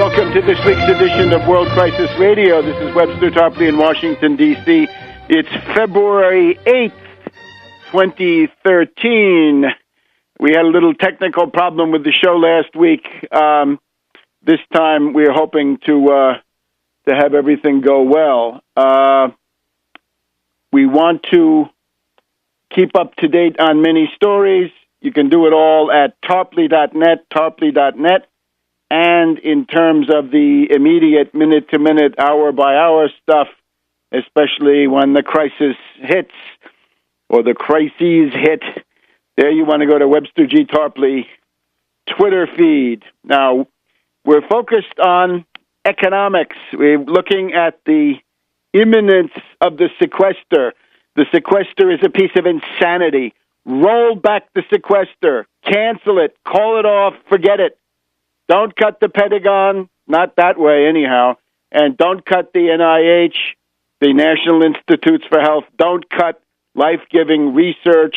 welcome to this week's edition of World Crisis Radio. This is Webster Tarpley in Washington, D.C. It's February 8th, 2013. We had a little technical problem with the show last week. This time we're hoping to have everything go well. We want to keep up to date on many stories. You can do it all at tarpley.net. And in terms of the immediate minute-to-minute, hour-by-hour stuff, especially when the crisis hits or the crises hit, there you want to go to Webster G. Tarpley Twitter feed. Now, we're focused on economics. We're looking at the imminence of the sequester. The sequester is a piece of insanity. Roll back the sequester. Cancel it. Call it off. Forget it. Don't cut the Pentagon, not that way anyhow, and don't cut the NIH, the National Institutes for Health. Don't cut life-giving research.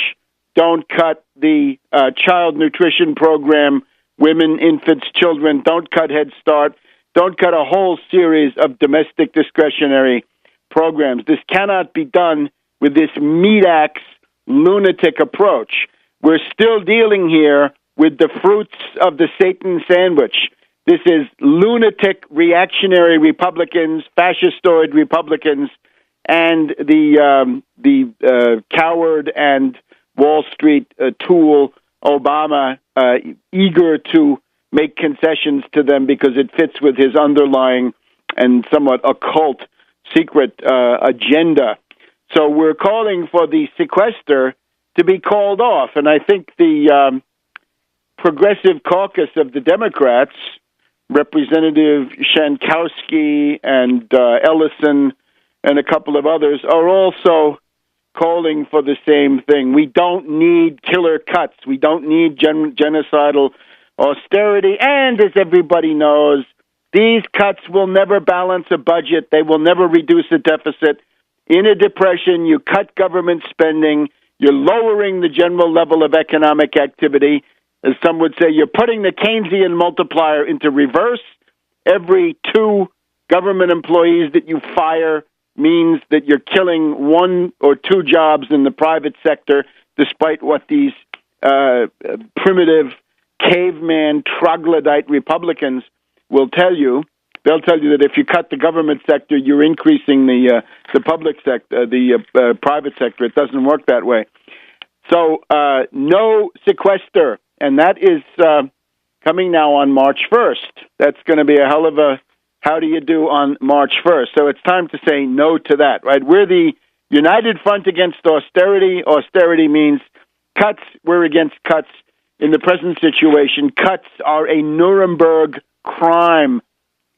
Don't cut the child nutrition program, women, infants, children. Don't cut Head Start. Don't cut a whole series of domestic discretionary programs. This cannot be done with this meat axe lunatic approach. We're still dealing here with the fruits of the Satan sandwich. This is lunatic reactionary Republicans, fascistoid Republicans, and the coward and Wall Street tool Obama, eager to make concessions to them because it fits with his underlying and somewhat occult secret agenda. So we're calling for the sequester to be called off, and I think the Progressive Caucus of the Democrats, Representative Shankowski and Ellison and a couple of others, are also calling for the same thing. We don't need killer cuts. We don't need genocidal austerity. And as everybody knows, these cuts will never balance a budget. They will never reduce a deficit. In a depression, you cut government spending. You're lowering the general level of economic activity. As some would say, you're putting the Keynesian multiplier into reverse. Every 2 government employees that you fire means that you're killing 1 or 2 jobs in the private sector, despite what these primitive caveman troglodyte Republicans will tell you. They'll tell you that if you cut the government sector, you're increasing the public sector, the private sector. It doesn't work that way. So no sequester. And that is coming now on March 1st. That's going to be a hell of a how do you do on March 1st. So it's time to say no to that, right? We're the united front against austerity. Austerity means cuts. We're against cuts in the present situation. Cuts are a Nuremberg crime.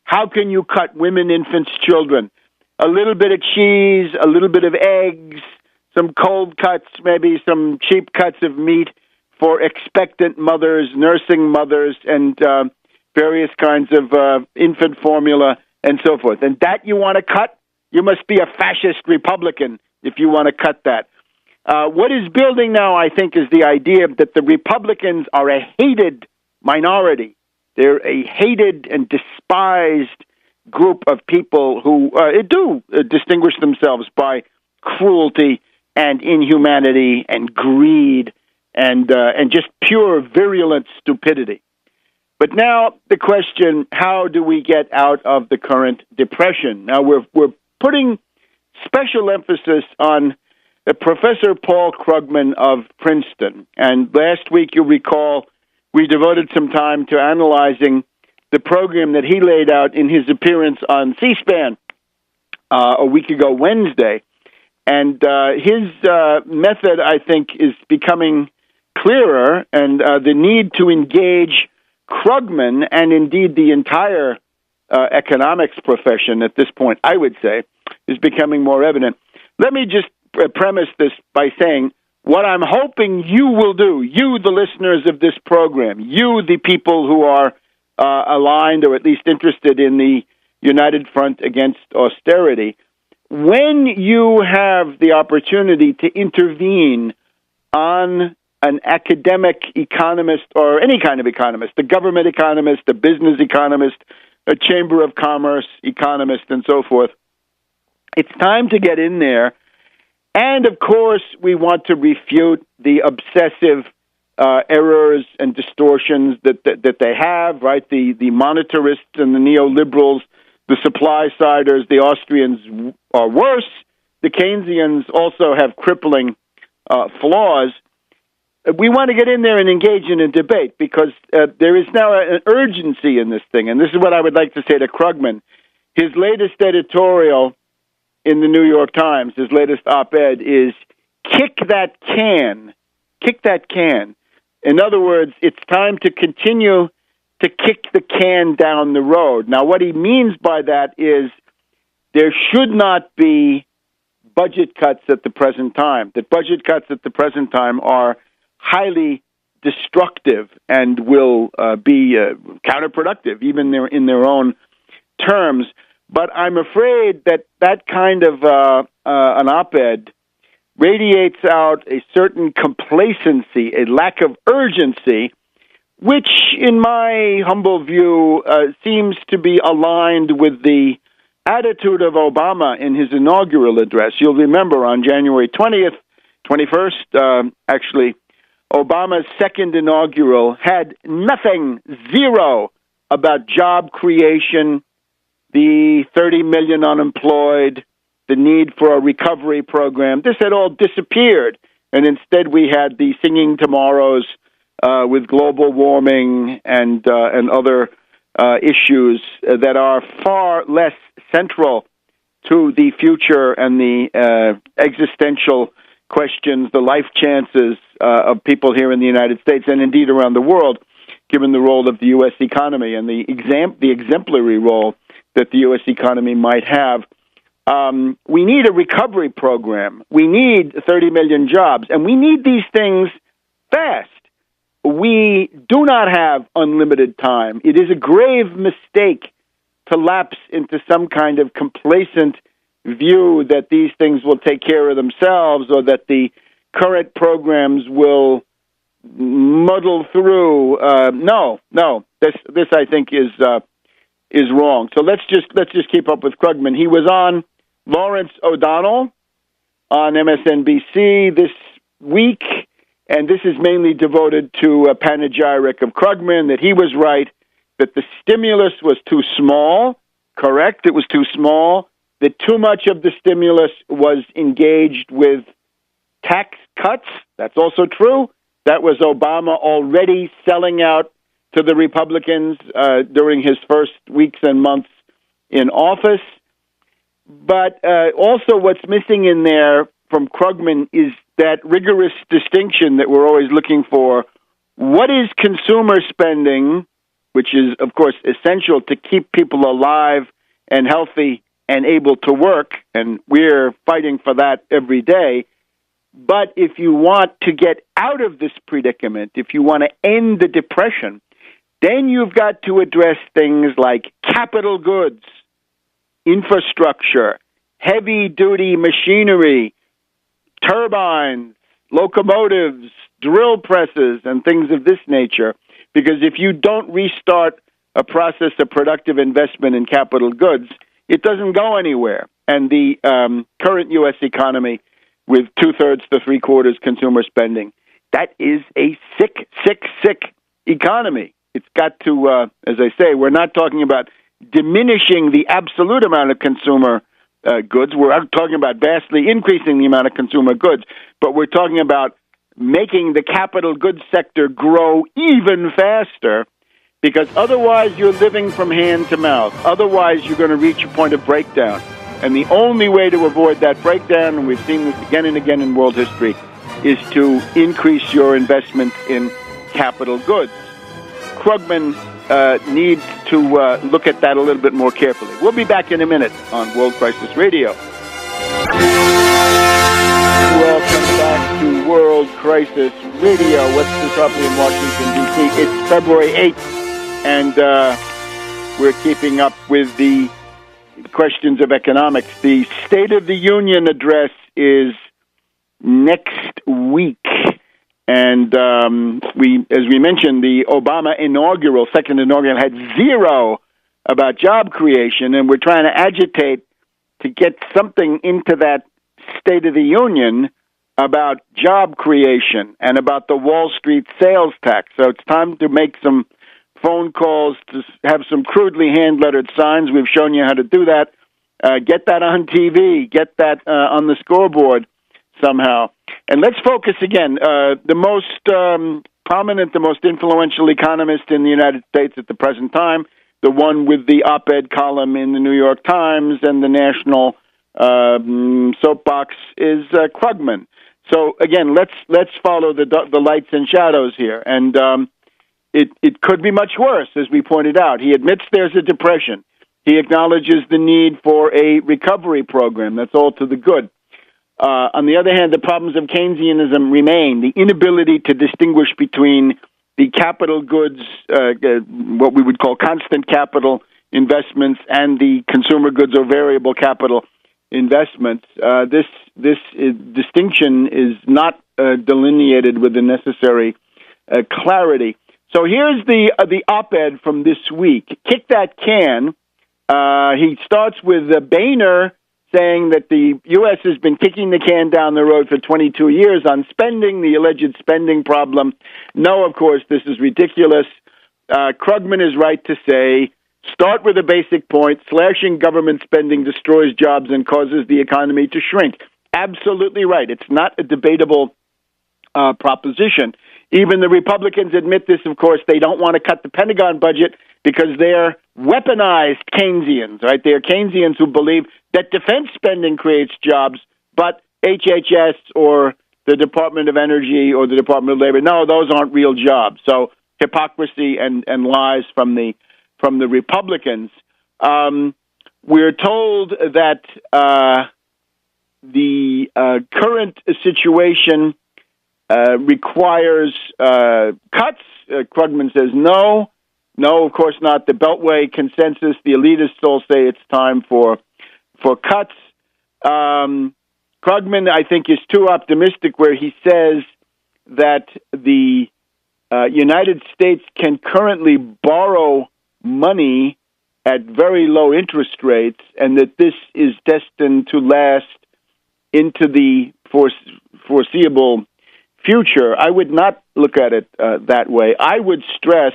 How can you cut women, infants, children? A little bit of cheese, a little bit of eggs, some cold cuts, maybe some cheap cuts of meat for expectant mothers, nursing mothers, and various kinds of infant formula and so forth. And that you want to cut? You must be a fascist Republican if you want to cut that. What is building now, I think, is the idea that the Republicans are a hated minority. They're a hated and despised group of people who do distinguish themselves by cruelty and inhumanity and greed and just pure virulent stupidity. But now the question, how do we get out of the current depression? Now we're putting special emphasis on Professor Paul Krugman of Princeton. And last week, you'll recall, we devoted some time to analyzing the program that he laid out in his appearance on C-SPAN a week ago Wednesday. And his method, I think, is becoming clearer, and the need to engage Krugman and indeed the entire economics profession at this point, I would say, is becoming more evident. Let me just premise this by saying what I'm hoping you will do, you, the listeners of this program, you, the people who are aligned or at least interested in the United Front Against Austerity, when you have the opportunity to intervene on an academic economist or any kind of economist, the government economist, the business economist, a Chamber of Commerce economist and so forth. It's time to get in there. And, of course, we want to refute the obsessive errors and distortions that they have, right? The monetarists and the neoliberals, the supply-siders, the Austrians are worse. The Keynesians also have crippling flaws. We want to get in there and engage in a debate because there is now an urgency in this thing. And this is what I would like to say to Krugman. His latest editorial in the New York Times, his latest op-ed is, kick that can. Kick that can. In other words, it's time to continue to kick the can down the road. Now, what he means by that is there should not be budget cuts at the present time. That budget cuts at the present time are highly destructive and will be counterproductive, even in their own terms. But I'm afraid that kind of an op-ed radiates out a certain complacency, a lack of urgency, which, in my humble view, seems to be aligned with the attitude of Obama in his inaugural address. You'll remember on January 21st, actually, Obama's second inaugural had nothing, zero, about job creation, the 30 million unemployed, the need for a recovery program. This had all disappeared, and instead we had the singing tomorrows with global warming and other issues that are far less central to the future and the existential questions, the life chances of people here in the United States and indeed around the world, given the role of the U.S. economy and the exemplary role that the U.S. economy might have. We need a recovery program. We need 30 million jobs, and we need these things fast. We do not have unlimited time. It is a grave mistake to lapse into some kind of complacent view that these things will take care of themselves or that the current programs will muddle through. No. This I think is wrong. So let's just keep up with Krugman. He was on Lawrence O'Donnell on MSNBC this week, and this is mainly devoted to a panegyric of Krugman, that he was right, that the stimulus was too small. Correct, it was too small. That too much of the stimulus was engaged with tax cuts. That's also true. That was Obama already selling out to the Republicans during his first weeks and months in office. But also what's missing in there from Krugman is that rigorous distinction that we're always looking for. What is consumer spending, which is, of course, essential to keep people alive and healthy and able to work, and we're fighting for that every day. But if you want to get out of this predicament, if you want to end the depression, then you've got to address things like capital goods, infrastructure, heavy-duty machinery, turbines, locomotives, drill presses, and things of this nature. Because if you don't restart a process of productive investment in capital goods, it doesn't go anywhere. And the current U.S. economy, with 2/3 to 3/4 consumer spending, that is a sick economy. It's got to, as I say, we're not talking about diminishing the absolute amount of consumer goods. We're talking about vastly increasing the amount of consumer goods, but we're talking about making the capital goods sector grow even faster, because otherwise you're living from hand to mouth. Otherwise you're going to reach a point of breakdown. And the only way to avoid that breakdown, and we've seen this again and again in world history, is to increase your investment in capital goods. Krugman needs to look at that a little bit more carefully. We'll be back in a minute on World Crisis Radio. Welcome back to World Crisis Radio. Webster Tarpley in Washington, D.C. It's February 8th, and we're keeping up with the questions of economics. The State of the Union address is next week. And as we mentioned, the Obama second inaugural, had zero about job creation, and we're trying to agitate to get something into that State of the Union about job creation and about the Wall Street sales tax. So it's time to make some phone calls, to have some crudely hand-lettered signs. We've shown you how to do that. Get that on TV. Get that on the scoreboard somehow. And let's focus again. The most prominent, the most influential economist in the United States at the present time, the one with the op-ed column in the New York Times and the national soapbox, is Krugman. So again, let's follow the lights and shadows here. And it could be much worse, as we pointed out. He admits there's a depression. He acknowledges the need for a recovery program. That's all to the good. On the other hand, the problems of Keynesianism remain. The inability to distinguish between the capital goods, what we would call constant capital investments, and the consumer goods or variable capital investments. This distinction is not delineated with the necessary clarity. So here's the op-ed from this week. Kick that can. He starts with Boehner saying that the U.S. has been kicking the can down the road for 22 years on spending, the alleged spending problem. No, of course, this is ridiculous. Krugman is right to say, start with a basic point. Slashing government spending destroys jobs and causes the economy to shrink. Absolutely right. It's not a debatable proposition. Even the Republicans admit this, of course. They don't want to cut the Pentagon budget because they're weaponized Keynesians, right? They're Keynesians who believe that defense spending creates jobs, but HHS or the Department of Energy or the Department of Labor, no, those aren't real jobs. So hypocrisy and lies from the Republicans. We're told that the current situation requires cuts. Krugman says no, of course not. The Beltway consensus, the elitists all say it's time for cuts. Krugman, I think, is too optimistic where he says that the United States can currently borrow money at very low interest rates, and that this is destined to last into the foreseeable future. I would not look at it that way. I would stress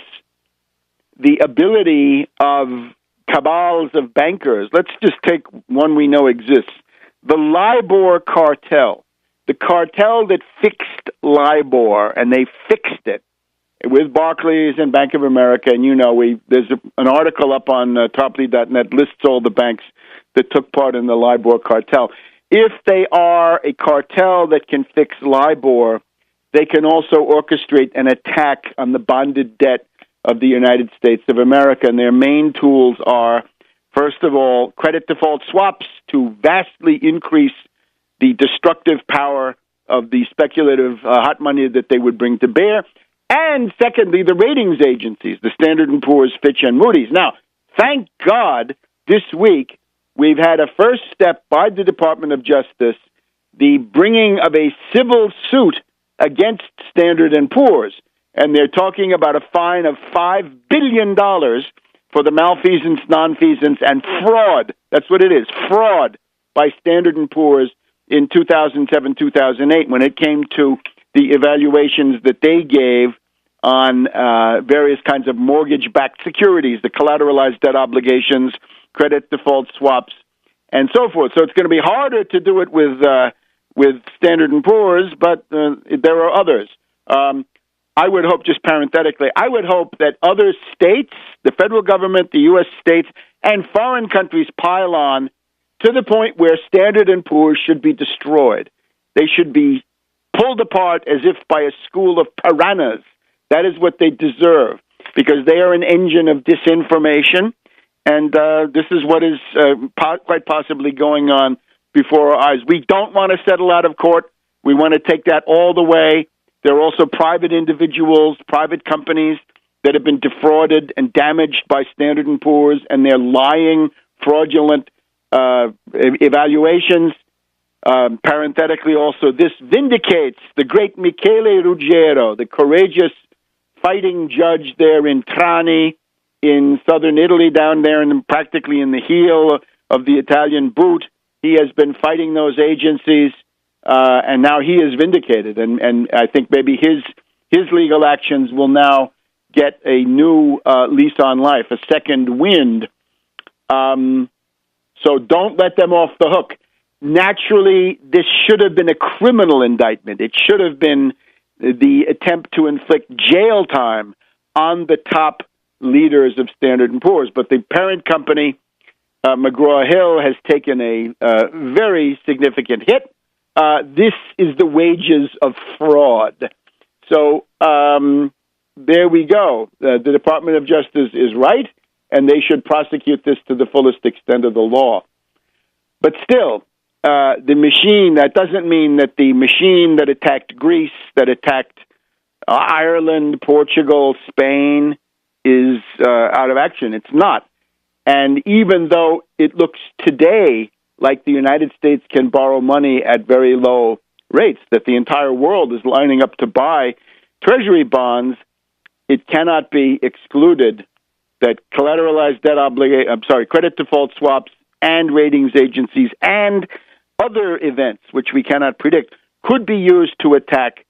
the ability of cabals of bankers. Let's just take one we know exists. The LIBOR cartel. The cartel that fixed LIBOR, and they fixed it with Barclays and Bank of America. And there's an article up on Tarpley.net lists all the banks that took part in the LIBOR cartel. If they are a cartel that can fix LIBOR, they can also orchestrate an attack on the bonded debt of the United States of America. And their main tools are, first of all, credit default swaps to vastly increase the destructive power of the speculative hot money that they would bring to bear. And secondly, the ratings agencies, the Standard & Poor's, Fitch, and Moody's. Now, thank God this week we've had a first step by the Department of Justice, the bringing of a civil suit against Standard & Poor's. And they're talking about a fine of $5 billion for the malfeasance, nonfeasance, and fraud. That's what it is, fraud by Standard & Poor's in 2007, 2008, when it came to the evaluations that they gave on various kinds of mortgage-backed securities, the collateralized debt obligations, credit default swaps, and so forth. So it's going to be harder to do it with Standard & Poor's, but there are others. I would hope, just parenthetically, I would hope that other states, the federal government, the U.S. states, and foreign countries pile on to the point where Standard & Poor's should be destroyed. They should be pulled apart as if by a school of piranhas. That is what they deserve, because they are an engine of disinformation, and this is what is quite possibly going on before our eyes. We don't want to settle out of court. We want to take that all the way. There are also private individuals, private companies that have been defrauded and damaged by Standard & Poor's and their lying, fraudulent evaluations. Parenthetically also, this vindicates the great Michele Ruggiero, the courageous fighting judge there in Trani, in southern Italy, down there, and practically in the heel of the Italian boot. He has been fighting those agencies, and now he is vindicated. And I think maybe his legal actions will now get a new lease on life, a second wind. So don't let them off the hook. Naturally, this should have been a criminal indictment. It should have been the attempt to inflict jail time on the top leaders of Standard & Poor's. But the parent company, McGraw-Hill, has taken a very significant hit. This is the wages of fraud. So there we go. The Department of Justice is right, and they should prosecute this to the fullest extent of the law. But still, the machine, that doesn't mean that the machine that attacked Greece, that attacked Ireland, Portugal, Spain, is out of action. It's not. And even though it looks today like the United States can borrow money at very low rates, that the entire world is lining up to buy Treasury bonds, it cannot be excluded that collateralized credit default swaps and ratings agencies and other events, which we cannot predict, could be used to attack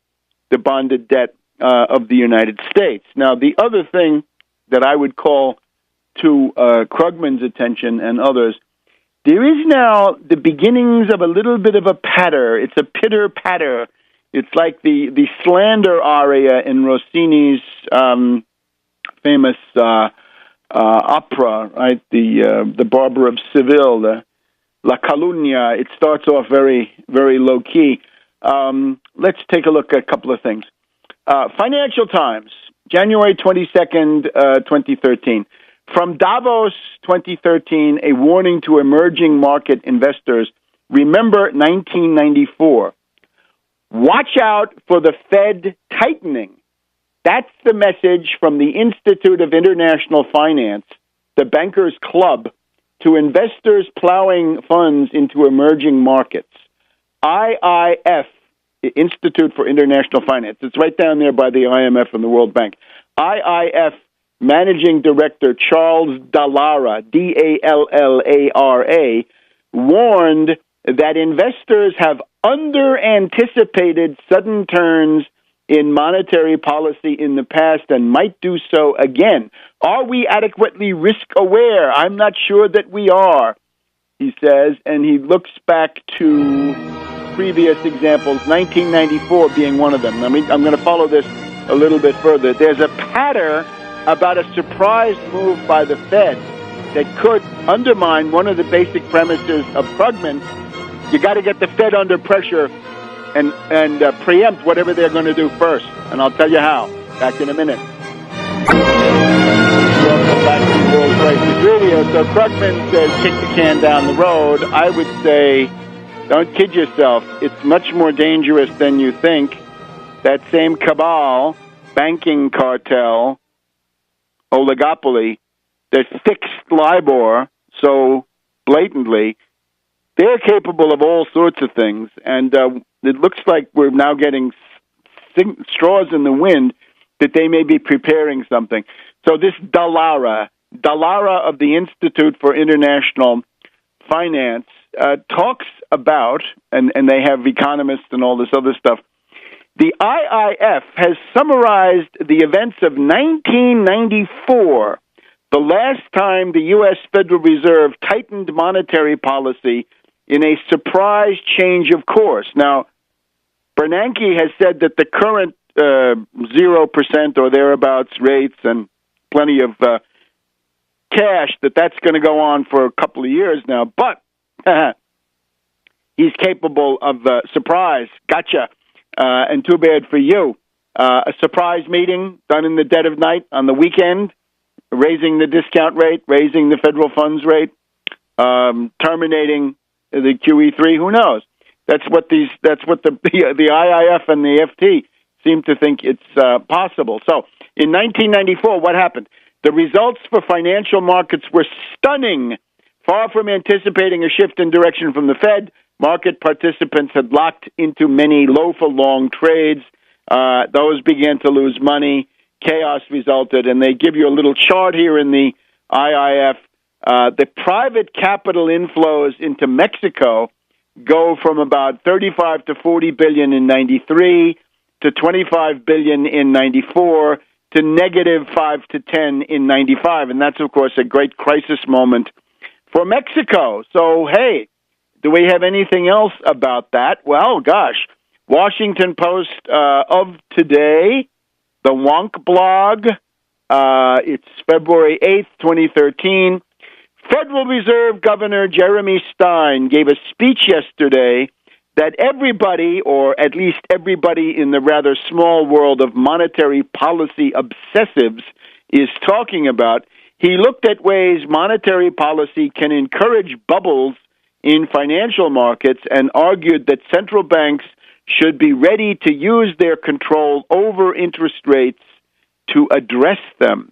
the bonded debt of the United States. Now, the other thing that I would call to Krugman's attention and others, there is now the beginnings of a little bit of a patter. It's a pitter-patter. It's like the slander aria in Rossini's famous opera, right? The Barber of Seville, La Calunnia. It starts off very, very low-key. Let's take a look at a couple of things. Financial Times, January 22nd, 2013. From Davos 2013, a warning to emerging market investors. Remember 1994. Watch out for the Fed tightening. That's the message from the Institute of International Finance, the Bankers Club, to investors plowing funds into emerging markets. IIF, Institute for International Finance. It's right down there by the IMF and the World Bank. IIF Managing Director Charles Dallara, Dallara, warned that investors have under-anticipated sudden turns in monetary policy in the past and might do so again. Are we adequately risk-aware? I'm not sure that we are, he says, and he looks back to previous examples, 1994 being one of them. I mean, I'm going to follow this a little bit further. There's a patter about a surprise move by the Fed that could undermine one of the basic premises of Krugman. You got to get the Fed under pressure and preempt whatever they're going to do first. And I'll tell you how. Back in a minute. Welcome back to World Crisis Radio. So Krugman says kick the can down the road. I would say don't kid yourself. It's much more dangerous than you think. That same cabal, banking cartel, oligopoly that fixed LIBOR so blatantly, they're capable of all sorts of things. And it looks like we're now getting straws in the wind that they may be preparing something. So this Dallara of the Institute for International Finance, talks about, and they have economists and all this other stuff, the IIF has summarized the events of 1994, the last time the U.S. Federal Reserve tightened monetary policy in a surprise change of course. Now, Bernanke has said that the current 0% or thereabouts rates and plenty of cash, that's going to go on for a couple of years now, but he's capable of surprise. Gotcha. And too bad for you. A surprise meeting done in the dead of night on the weekend, raising the discount rate, raising the federal funds rate, terminating the QE3. Who knows? That's what the IIF and the FT seem to think it's possible. So in 1994, what happened? The results for financial markets were stunning. Far from anticipating a shift in direction from the Fed, market participants had locked into many low-for-long trades. Those began to lose money. chaos resulted. And they give you a little chart here in the IIF. The private capital inflows into Mexico go from about 35 to 40 billion in 93 to 25 billion in 94 to negative 5 to 10 in 95. And that's, of course, a great crisis moment for Mexico. So, hey, do we have anything else about that? Well, gosh, Washington Post of today, the Wonk blog, it's February 8th, 2013. Federal Reserve Governor Jeremy Stein gave a speech yesterday that everybody, or at least everybody in the rather small world of monetary policy obsessives, is talking about. He looked at ways monetary policy can encourage bubbles in financial markets and argued that central banks should be ready to use their control over interest rates to address them.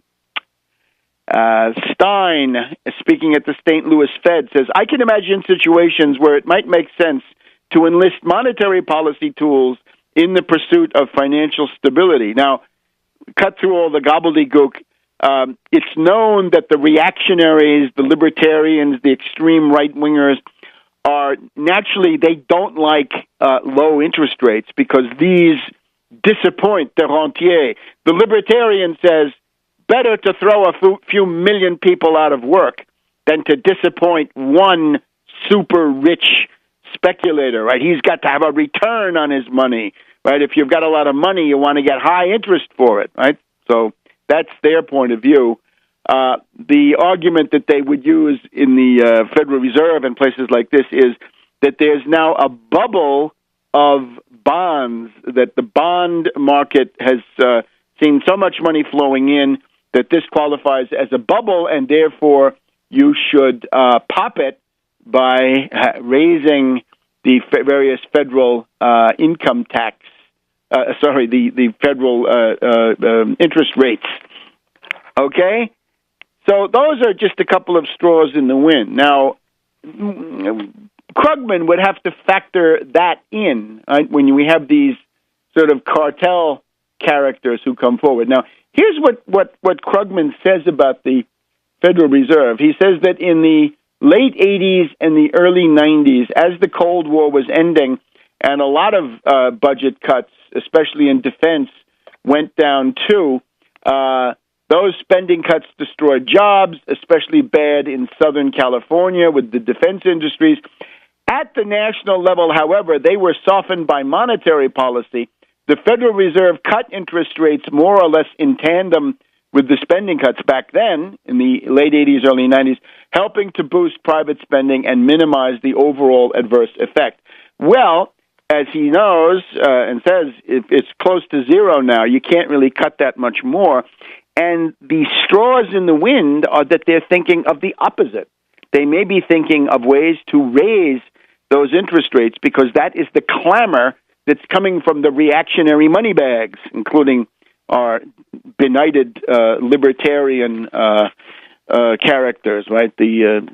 Stein, speaking at the St. Louis Fed, says, I can imagine situations where it might make sense to enlist monetary policy tools in the pursuit of financial stability. Now, cut through all the gobbledygook. It's known that the reactionaries, the libertarians, the extreme right-wingers are naturally, they don't like low interest rates because these disappoint the rentier. The libertarian says, better to throw a few million people out of work than to disappoint one super rich speculator, right? He's got to have a return on his money, right? If you've got a lot of money, you want to get high interest for it, right? So that's their point of view. The argument that they would use in the Federal Reserve and places like this is that there's now a bubble of bonds, that the bond market has seen so much money flowing in that this qualifies as a bubble, and therefore you should pop it by raising the various federal income tax, the federal interest rates. Okay? So those are just a couple of straws in the wind. Now, Krugman would have to factor that in, right, when we have these sort of cartel characters who come forward. Now, here's what Krugman says about the Federal Reserve. He says that in the late 80s and the early 90s, as the Cold War was ending and a lot of budget cuts, especially in defense, went down too, those spending cuts destroyed jobs, especially bad in Southern California with the defense industries. At the national level, however, they were softened by monetary policy. The Federal Reserve cut interest rates more or less in tandem with the spending cuts back then, in the late 80s, early 90s, helping to boost private spending and minimize the overall adverse effect. Well, as he knows and says, if it's close to zero now, you can't really cut that much more. And the straws in the wind are that they're thinking of the opposite. They may be thinking of ways to raise those interest rates because that is the clamor that's coming from the reactionary money bags, including our benighted libertarian characters, right? The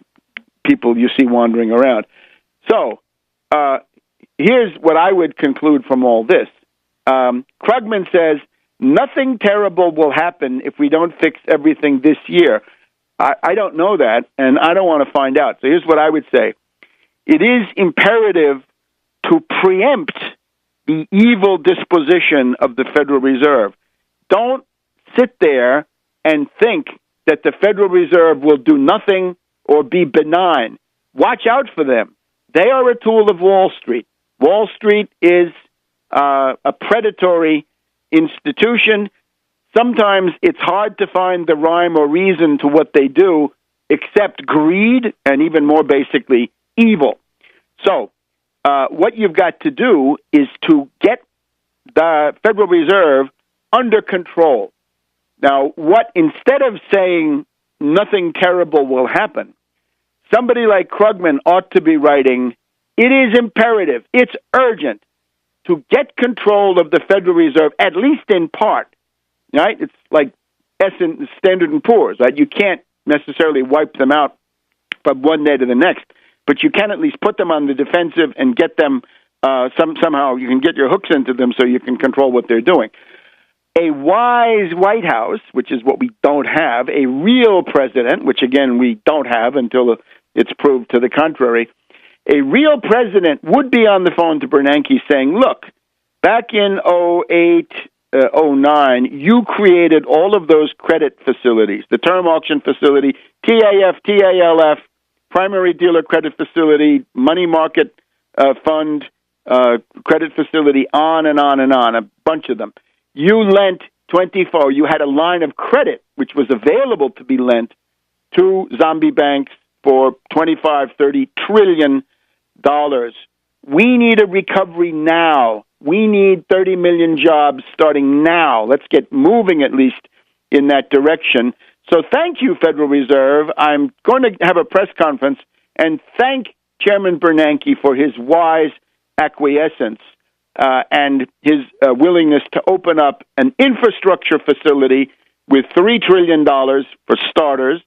people you see wandering around. So here's what I would conclude from all this. Krugman says, nothing terrible will happen if we don't fix everything this year. I don't know that, and I don't want to find out. So here's what I would say. It is imperative to preempt the evil disposition of the Federal Reserve. Don't sit there and think that the Federal Reserve will do nothing or be benign. Watch out for them. They are a tool of Wall Street. Wall Street is a predatory institution. Sometimes it's hard to find the rhyme or reason to what they do except greed and, even more basically, evil. So what you've got to do is to get the Federal Reserve under control. Now, instead of saying nothing terrible will happen, somebody like Krugman ought to be writing, it is imperative, it's urgent to get control of the Federal Reserve, at least in part, right? It's like Standard & Poor's, right? You can't necessarily wipe them out from one day to the next, but you can at least put them on the defensive and get them, somehow you can get your hooks into them so you can control what they're doing. a wise White House, which is what we don't have, a real president, which again we don't have until it's proved to the contrary, a real president would be on the phone to Bernanke saying, look, back in 08, 09, you created all of those credit facilities, the term auction facility, TAF, TALF, primary dealer credit facility, money market fund credit facility, on and on and on, a bunch of them. You lent 24, you had a line of credit which was available to be lent to zombie banks for $25, $30 trillion. We need a recovery now. We need 30 million jobs starting now. Let's get moving at least in that direction. So thank you, Federal Reserve. I'm going to have a press conference and thank Chairman Bernanke for his wise acquiescence and his willingness to open up an infrastructure facility with $3 trillion for starters,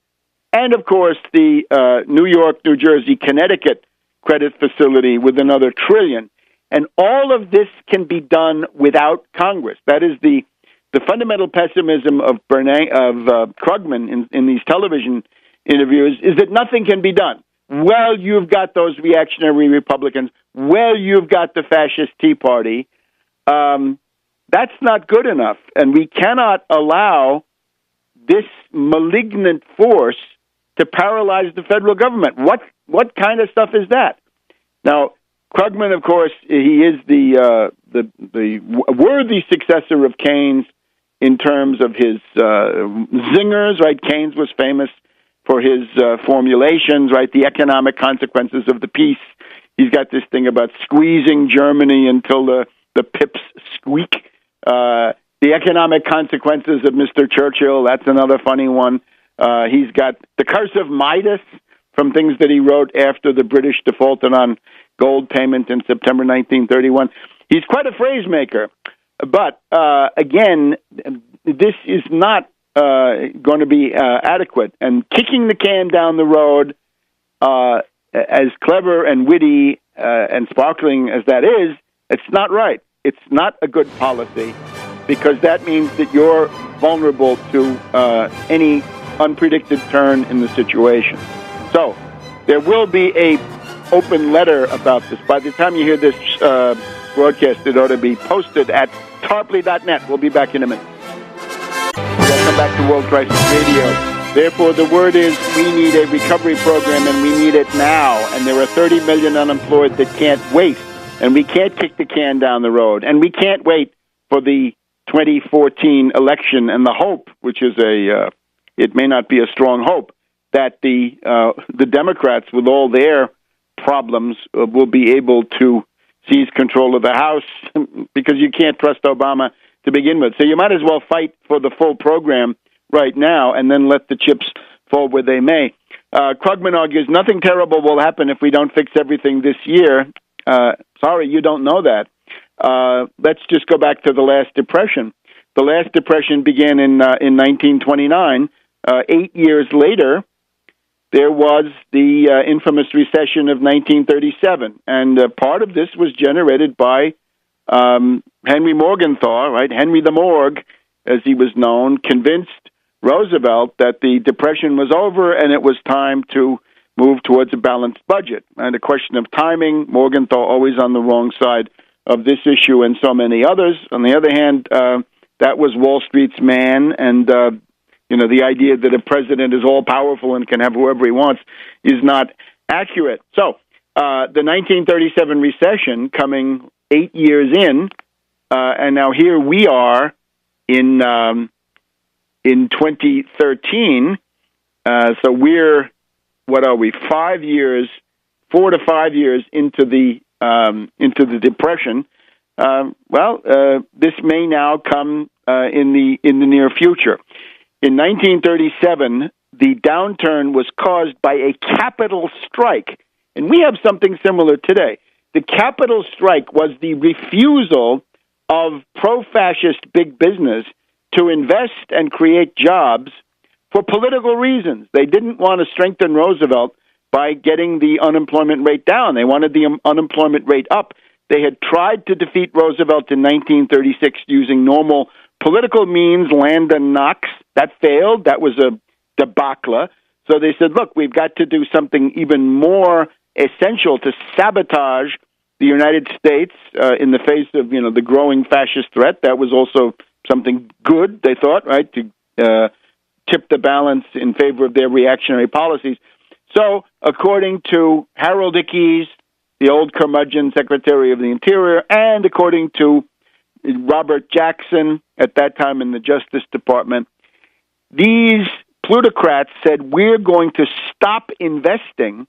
and, of course, the New York, New Jersey, Connecticut credit facility with another $1 trillion. And all of this can be done without Congress. That is the fundamental pessimism of Krugman in these television interviews, is that nothing can be done. Well, you've got those reactionary Republicans. Well, you've got the fascist Tea Party. That's not good enough. And we cannot allow this malignant force to paralyze the federal government. What kind of stuff is that? Now, Krugman, of course, he is the worthy successor of Keynes in terms of his zingers, right? Keynes was famous for his formulations, right? The economic consequences of the peace. He's got this thing about squeezing Germany until the pips squeak. The economic consequences of Mr. Churchill, that's another funny one. He's got the curse of Midas from things that he wrote after the British defaulted on gold payment in September 1931. He's quite a phrase maker. But, again, this is not going to be adequate. And kicking the can down the road, as clever and witty and sparkling as that is, it's not right. It's not a good policy, because that means that you're vulnerable to any unpredicted turn in the situation. So there will be a open letter about this. By the time you hear this broadcast, it ought to be posted at tarpley.net. We'll be back in a minute. Welcome back to World Crisis Radio. Therefore, the word is we need a recovery program, and we need it now. And there are 30 million unemployed that can't wait. And we can't kick the can down the road. And we can't wait for the 2014 election and the hope, which is it may not be a strong hope, that the Democrats, with all their problems, will be able to seize control of the House, because you can't trust Obama to begin with. So you might as well fight for the full program right now and then let the chips fall where they may. Krugman argues nothing terrible will happen if we don't fix everything this year. Sorry, you don't know that. Let's just go back to the last Depression. The last Depression began in 1929. 8 years later, there was the infamous recession of 1937, and part of this was generated by Henry Morgenthau, right? Henry the Morgue, as he was known, convinced Roosevelt that the Depression was over and it was time to move towards a balanced budget. And a question of timing, Morgenthau always on the wrong side of this issue and so many others. On the other hand, that was Wall Street's man, and the idea that a president is all-powerful and can have whoever he wants is not accurate. So the 1937 recession coming 8 years in, and now here we are in 2013. So we're, 4 to 5 years into the Depression. This may now come in the near future. In 1937, the downturn was caused by a capital strike, and we have something similar today. The capital strike was the refusal of pro-fascist big business to invest and create jobs for political reasons. They didn't want to strengthen Roosevelt by getting the unemployment rate down. They wanted the unemployment rate up. They had tried to defeat Roosevelt in 1936 using normal political means, Landa Knox, that failed. That was a debacle. So they said, look, we've got to do something even more essential to sabotage the United States in the face of, the growing fascist threat. That was also something good, they thought, right, to tip the balance in favor of their reactionary policies. So, according to Harold Ickes, the old curmudgeon Secretary of the Interior, and according to Robert Jackson, at that time in the Justice Department, these plutocrats said, we're going to stop investing.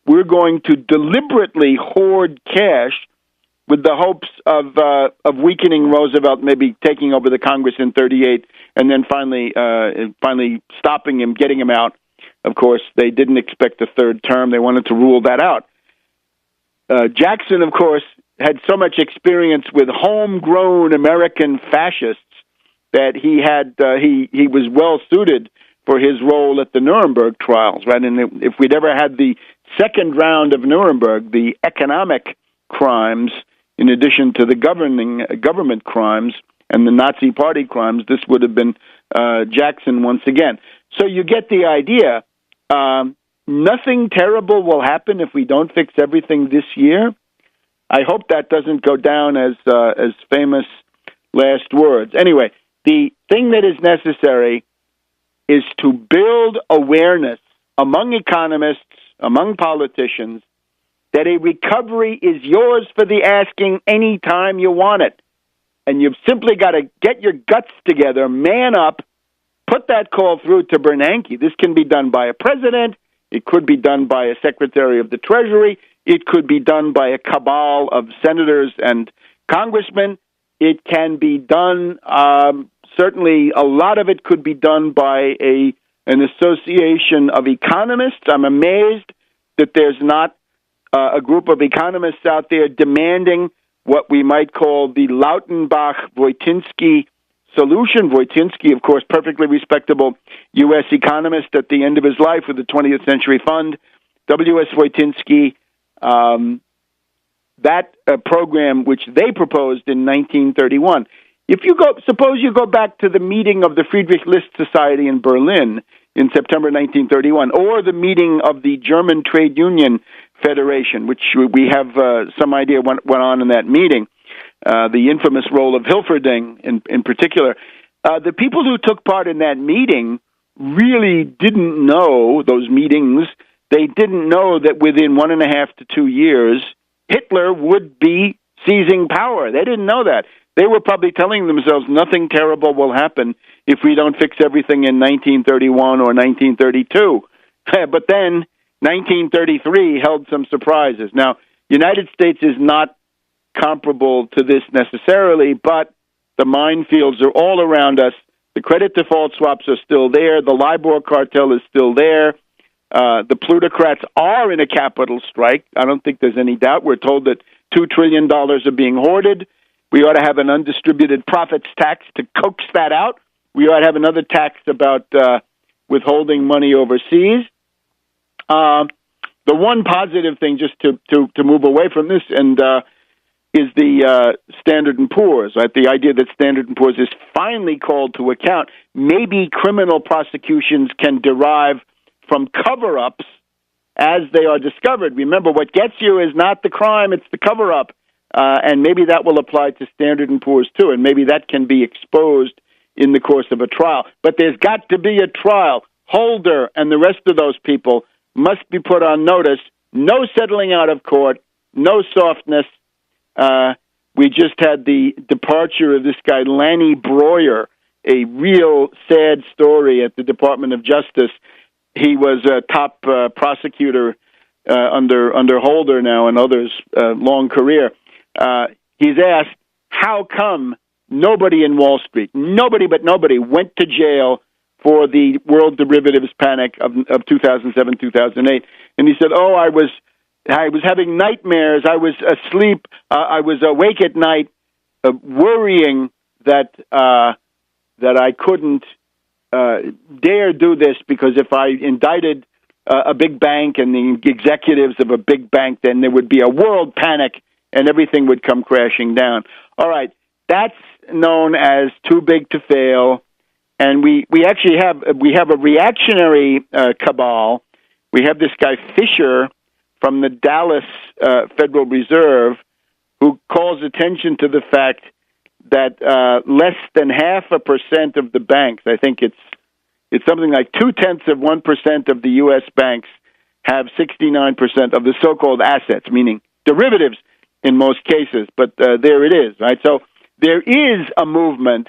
We're going to deliberately hoard cash with the hopes of weakening Roosevelt, maybe taking over the Congress in 1938, and then finally stopping him, getting him out. Of course, they didn't expect a third term. They wanted to rule that out. Jackson, of course, had so much experience with homegrown American fascists that he was well suited for his role at the Nuremberg trials, right? And if we'd ever had the second round of Nuremberg, the economic crimes, in addition to the government crimes and the Nazi Party crimes, this would have been Jackson once again. So you get the idea. Nothing terrible will happen if we don't fix everything this year. I hope that doesn't go down as famous last words. Anyway, the thing that is necessary is to build awareness among economists, among politicians, that a recovery is yours for the asking any time you want it. And you've simply got to get your guts together, man up, put that call through to Bernanke. This can be done by a president. It could be done by a Secretary of the Treasury. It could be done by a cabal of senators and congressmen. It can be done, certainly a lot of it could be done by an association of economists. I'm amazed that there's not a group of economists out there demanding what we might call the Lautenbach-Voitinsky solution. Voitinsky, of course, perfectly respectable U.S. economist at the end of his life with the 20th Century Fund. W.S. Voitinsky, that program which they proposed in 1931. Suppose you go back to the meeting of the Friedrich List Society in Berlin in September 1931, or the meeting of the German Trade Union Federation, which we have some idea what went on in that meeting, the infamous role of Hilferding in particular. The people who took part in that meeting really didn't know, those meetings, they didn't know that within 1.5 to 2 years, Hitler would be seizing power. They didn't know that. They were probably telling themselves nothing terrible will happen if we don't fix everything in 1931 or 1932. But then 1933 held some surprises. Now, United States is not comparable to this necessarily, but the minefields are all around us. The credit default swaps are still there. The LIBOR cartel is still there. The plutocrats are in a capital strike. I don't think there's any doubt. We're told that $2 trillion are being hoarded. We ought to have an undistributed profits tax to coax that out. We ought to have another tax about withholding money overseas. The one positive thing, just to move away from this, and is the Standard & Poor's, right? The idea that Standard & Poor's is finally called to account. Maybe criminal prosecutions can derive from cover-ups as they are discovered. Remember, what gets you is not the crime, it's the cover-up. And maybe that will apply to Standard & Poor's too, and maybe that can be exposed in the course of a trial. But there's got to be a trial. Holder and the rest of those people must be put on notice. No settling out of court, no softness. We just had the departure of this guy, Lanny Breuer, a real sad story at the Department of Justice. He was a top prosecutor under Holder now and others, long career. He's asked, how come nobody in Wall Street, nobody went to jail for the world derivatives panic of 2007, 2008? And he said, I was having nightmares. I was asleep. I was awake at night, worrying that I couldn't dare do this, because if I indicted a big bank and the executives of a big bank, then there would be a world panic and everything would come crashing down. All right, that's known as too big to fail, and we actually have a reactionary cabal. We have this guy Fisher from the Dallas Federal Reserve who calls attention to the fact that less than 0.5% of the banks, I think it's something like 0.2% of the U.S. banks have 69% of the so-called assets, meaning derivatives in most cases. But there it is, right? So there is a movement,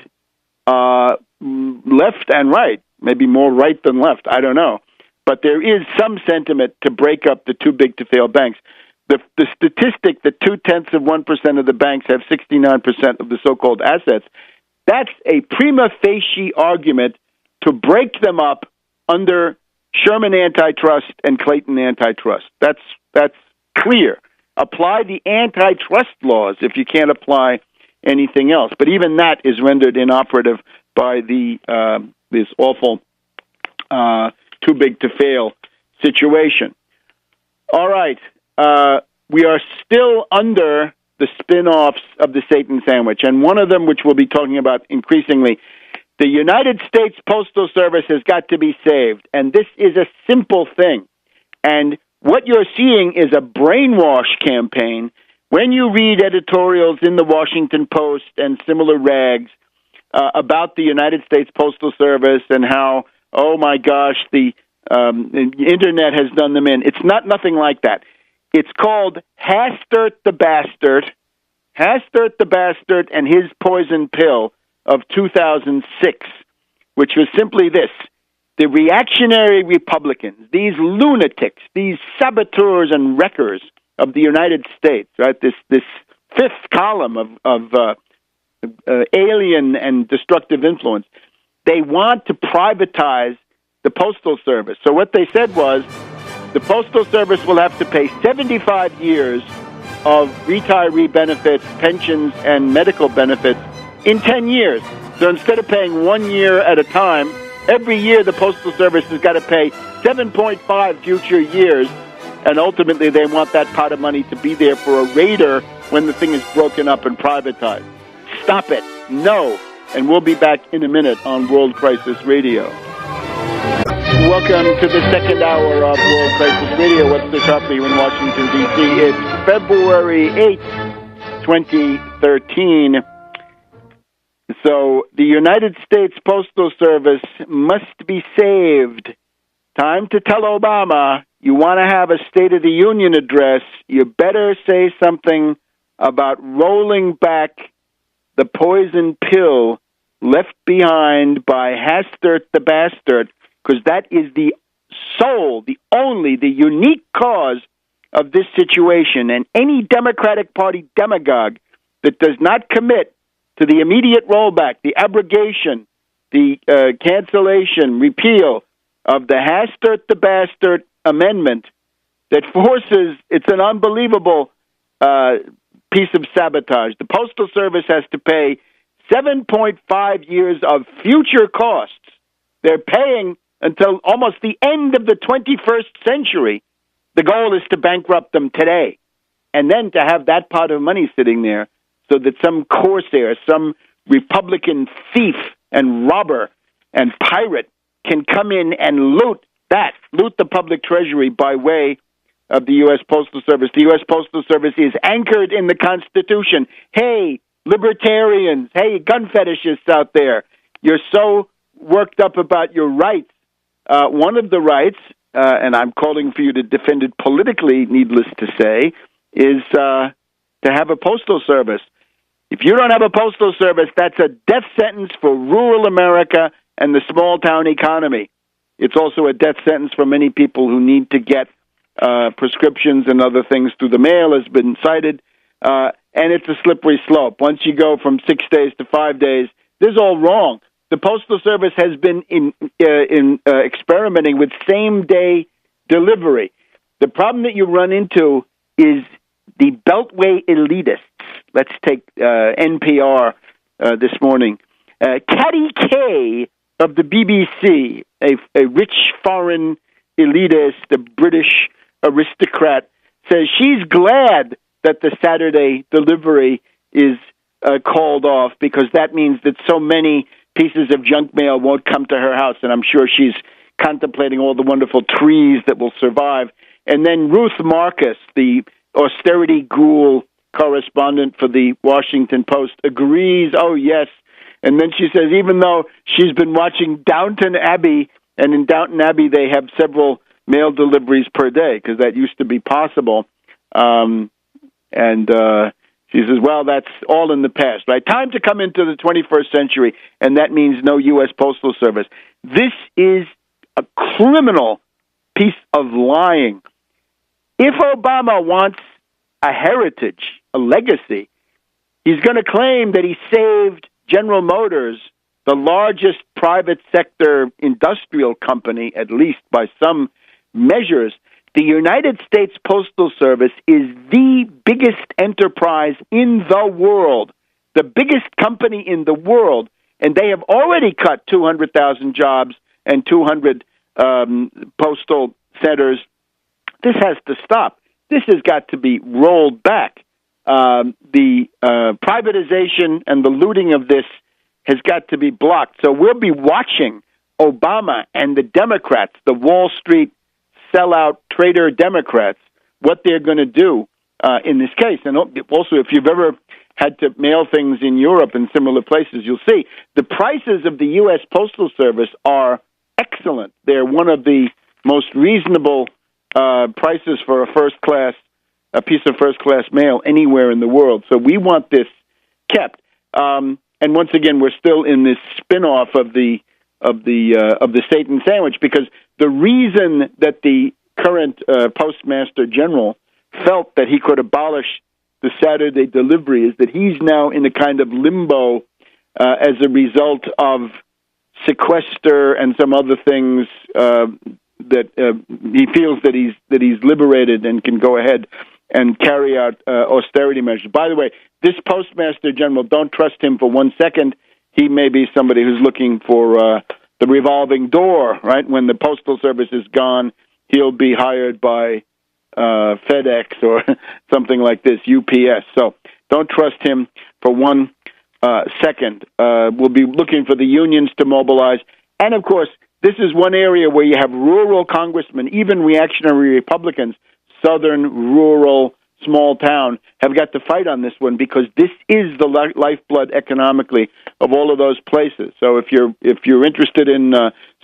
left and right, maybe more right than left, I don't know. But there is some sentiment to break up the too big to fail banks. The statistic that 0.2% of the banks have 69% of the so-called assets, that's a prima facie argument to break them up under Sherman antitrust and Clayton antitrust. That's clear. Apply the antitrust laws if you can't apply anything else. But even that is rendered inoperative by this awful too big to fail situation. All right. We are still under the spin-offs of the Satan sandwich, and one of them, which we'll be talking about increasingly, the United States Postal Service has got to be saved, and this is a simple thing. And what you're seeing is a brainwash campaign. When you read editorials in the Washington Post and similar rags about the United States Postal Service and how, oh my gosh, the internet has done them in, it's nothing like that. It's called Hastert the Bastard and His Poison Pill of 2006, which was simply this. The reactionary Republicans, these lunatics, these saboteurs and wreckers of the United States, right? This fifth column of alien and destructive influence, they want to privatize the Postal Service. So what they said was, the Postal Service will have to pay 75 years of retiree benefits, pensions, and medical benefits in 10 years. So instead of paying 1 year at a time, every year the Postal Service has got to pay 7.5 future years, and ultimately they want that pot of money to be there for a raider when the thing is broken up and privatized. Stop it. No. And we'll be back in a minute on World Crisis Radio. Welcome to the second hour of World Crisis Radio. Webster Tarpley in Washington, D.C. It's February 8th, 2013. So the United States Postal Service must be saved. Time to tell Obama, you want to have a State of the Union address, you better say something about rolling back the poison pill left behind by Hastert the Bastard, because that is the sole, the only, the unique cause of this situation. And any Democratic Party demagogue that does not commit to the immediate rollback, the abrogation, the cancellation, repeal of the Hastert the Bastard amendment that forces, it's an unbelievable piece of sabotage. The Postal Service has to pay 7.5 years of future costs. They're paying until almost the end of the 21st century. The goal is to bankrupt them today, and then to have that pot of money sitting there so that some corsair, some Republican thief and robber and pirate can come in and loot the public treasury by way of the U.S. Postal Service. The U.S. Postal Service is anchored in the Constitution. Hey, libertarians, hey, gun fetishists out there, you're so worked up about your rights. One of the rights, and I'm calling for you to defend it politically, needless to say, is to have a postal service. If you don't have a postal service, that's a death sentence for rural America and the small-town economy. It's also a death sentence for many people who need to get prescriptions and other things through the mail, has been cited, and it's a slippery slope. Once you go from 6 days to 5 days, this is all wrong. The Postal Service has been experimenting with same-day delivery. The problem that you run into is the Beltway elitists. Let's take NPR this morning. Katty Kay of the BBC, a rich foreign elitist, a British aristocrat, says she's glad that the Saturday delivery is called off, because that means that so many pieces of junk mail won't come to her house, and I'm sure she's contemplating all the wonderful trees that will survive. And then Ruth Marcus, the austerity ghoul correspondent for the Washington Post, agrees, oh, yes. And then she says, even though she's been watching Downton Abbey, and in Downton Abbey they have several mail deliveries per day, because that used to be possible. She says, well, that's all in the past, right? Time to come into the 21st century, and that means no U.S. Postal Service. This is a criminal piece of lying. If Obama wants a heritage, a legacy, he's going to claim that he saved General Motors, the largest private sector industrial company, at least by some measures. The United States Postal Service is the biggest enterprise in the world, the biggest company in the world, and they have already cut 200,000 jobs and 200 postal centers. This has to stop. This has got to be rolled back. The privatization and the looting of this has got to be blocked. So we'll be watching Obama and the Democrats, the Wall Street sellout trader Democrats, what they're going to do in this case. And also, if you've ever had to mail things in Europe and similar places, you'll see the prices of the U.S. Postal Service are excellent. They're one of the most reasonable prices for a piece of first-class mail anywhere in the world. So we want this kept. And once again, we're still in this spin-off of the Satan sandwich, because the reason that the current Postmaster General felt that he could abolish the Saturday delivery is that he's now in a kind of limbo as a result of sequester and some other things that he feels that he's liberated and can go ahead and carry out austerity measures. By the way, this Postmaster General, don't trust him for 1 second. He may be somebody who's looking for the revolving door, right? When the Postal Service is gone, he'll be hired by FedEx or something like this, UPS. So don't trust him for 1 second. We'll be looking for the unions to mobilize. And, of course, this is one area where you have rural congressmen, even reactionary Republicans, southern, rural, small town, have got to fight on this one, because this is the lifeblood economically of all of those places. So if you're interested in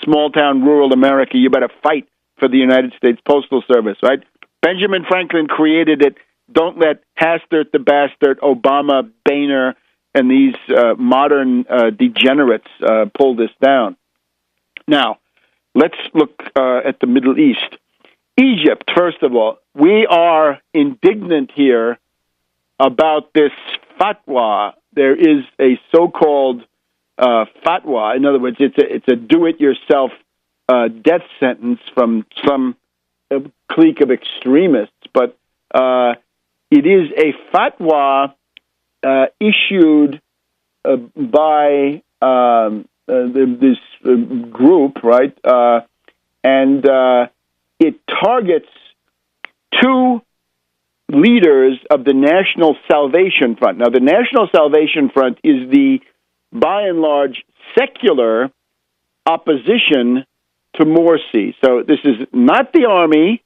small town, rural America, you better fight for the United States Postal Service, right? Benjamin Franklin created it. Don't let Hastert the bastard, Obama, Boehner, and these modern degenerates pull this down. Now, let's look at the Middle East. Egypt, first of all, we are indignant here about this fatwa. There is a so-called fatwa. In other words, it's a do-it-yourself death sentence from some clique of extremists, but it is a fatwa issued by this group, right? And it targets 2 leaders of the National Salvation Front. Now, the National Salvation Front is the, by and large, secular opposition to Morsi. So this is not the army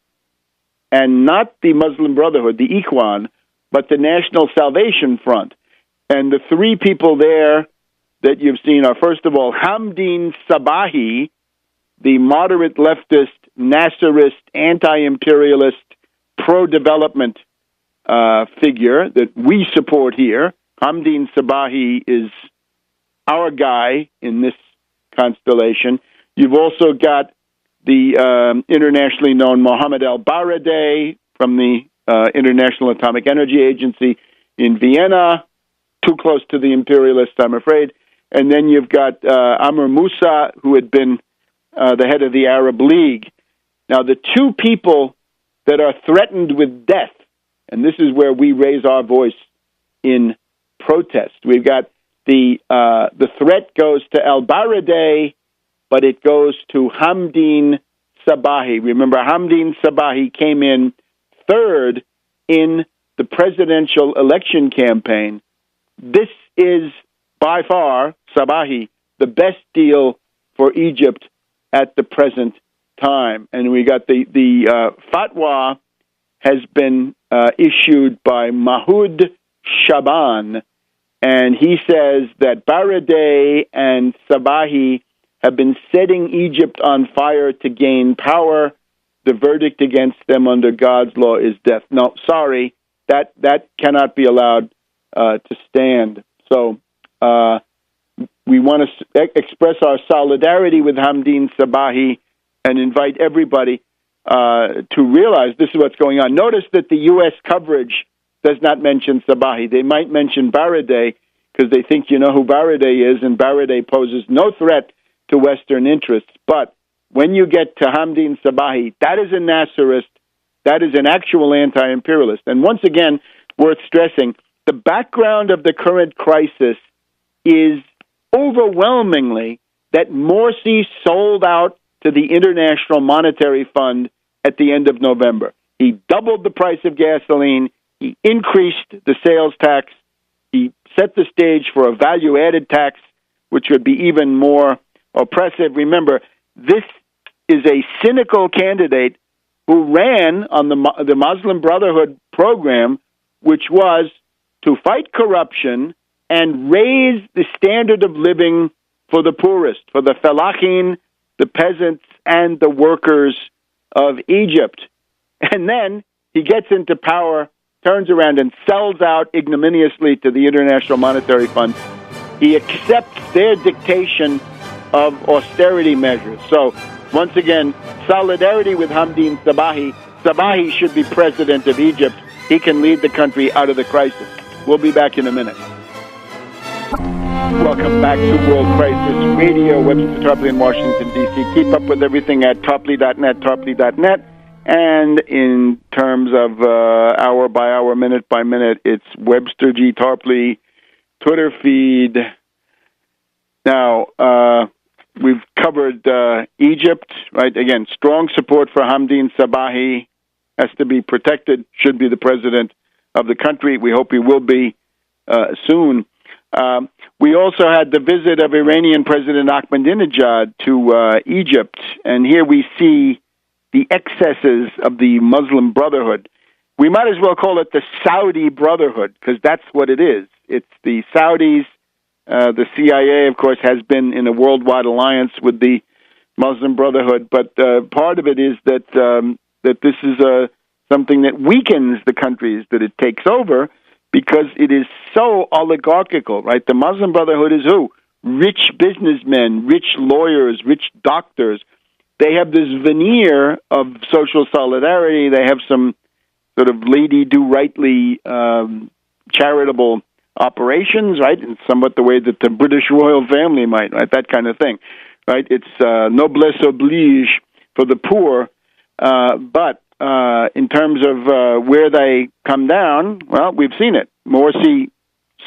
and not the Muslim Brotherhood, the Ikhwan, but the National Salvation Front. And the 3 people there that you've seen are, first of all, Hamdin Sabahi, the moderate leftist, Nasserist, anti-imperialist, pro-development figure that we support here. Hamdin Sabahi is our guy in this constellation. You've also got the internationally known Mohammed al-Baradei from the International Atomic Energy Agency in Vienna, too close to the imperialists, I'm afraid. And then you've got Amr Moussa, who had been the head of the Arab League. Now, the 2 people that are threatened with death, and this is where we raise our voice in protest. We've got the threat goes to al-Baradei, but it goes to Hamdin Sabahi. Remember, Hamdin Sabahi came in 3rd in the presidential election campaign. This is by far, Sabahi, the best deal for Egypt at the present time. And we got the fatwa has been issued by Mahmoud Shaban, and he says that Baradei and Sabahi have been setting Egypt on fire to gain power. The verdict against them under God's law is death. No, sorry, that cannot be allowed to stand. So we want to express our solidarity with Hamdin Sabahi and invite everybody to realize this is what's going on. Notice that the U.S. coverage does not mention Sabahi. They might mention Baradei because they think you know who Baradei is, and Baradei poses no threat to Western interests. But when you get to Hamdin Sabahi, that is a Nasserist, that is an actual anti-imperialist. And once again, worth stressing, the background of the current crisis is overwhelmingly that Morsi sold out to the International Monetary Fund at the end of November. He doubled the price of gasoline. He increased the sales tax. He set the stage for a value-added tax, which would be even more oppressive. Remember, this is a cynical candidate who ran on the Muslim Brotherhood program, which was to fight corruption and raise the standard of living for the poorest, for the fellaheen, the peasants, and the workers of Egypt. And then he gets into power, turns around and sells out ignominiously to the International Monetary Fund. He accepts their dictation of austerity measures. So, once again, solidarity with Hamdin Sabahi. Sabahi should be president of Egypt. He can lead the country out of the crisis. We'll be back in a minute. Welcome back to World Crisis Radio. Webster Tarpley in Washington, D.C. Keep up with everything at tarpley.net, tarpley.net. And in terms of hour by hour, minute by minute, it's Webster G. Tarpley Twitter feed. Now, we've covered Egypt, right? Again, strong support for Hamdin Sabahi, has to be protected, should be the president of the country. We hope he will be soon. We also had the visit of Iranian President Ahmadinejad to Egypt, and here we see the excesses of the Muslim Brotherhood. We might as well call it the Saudi Brotherhood, because that's what it is. It's the Saudis. The CIA, of course, has been in a worldwide alliance with the Muslim Brotherhood, but part of it is that that this is something that weakens the countries that it takes over, because it is so oligarchical, right? The Muslim Brotherhood is who? Rich businessmen, rich lawyers, rich doctors. They have this veneer of social solidarity. They have some sort of lady-do-rightly charitable operations, right? In somewhat the way that the British royal family might, right? That kind of thing, right? It's noblesse oblige for the poor. But in terms of where they come down, well, we've seen it. Morsi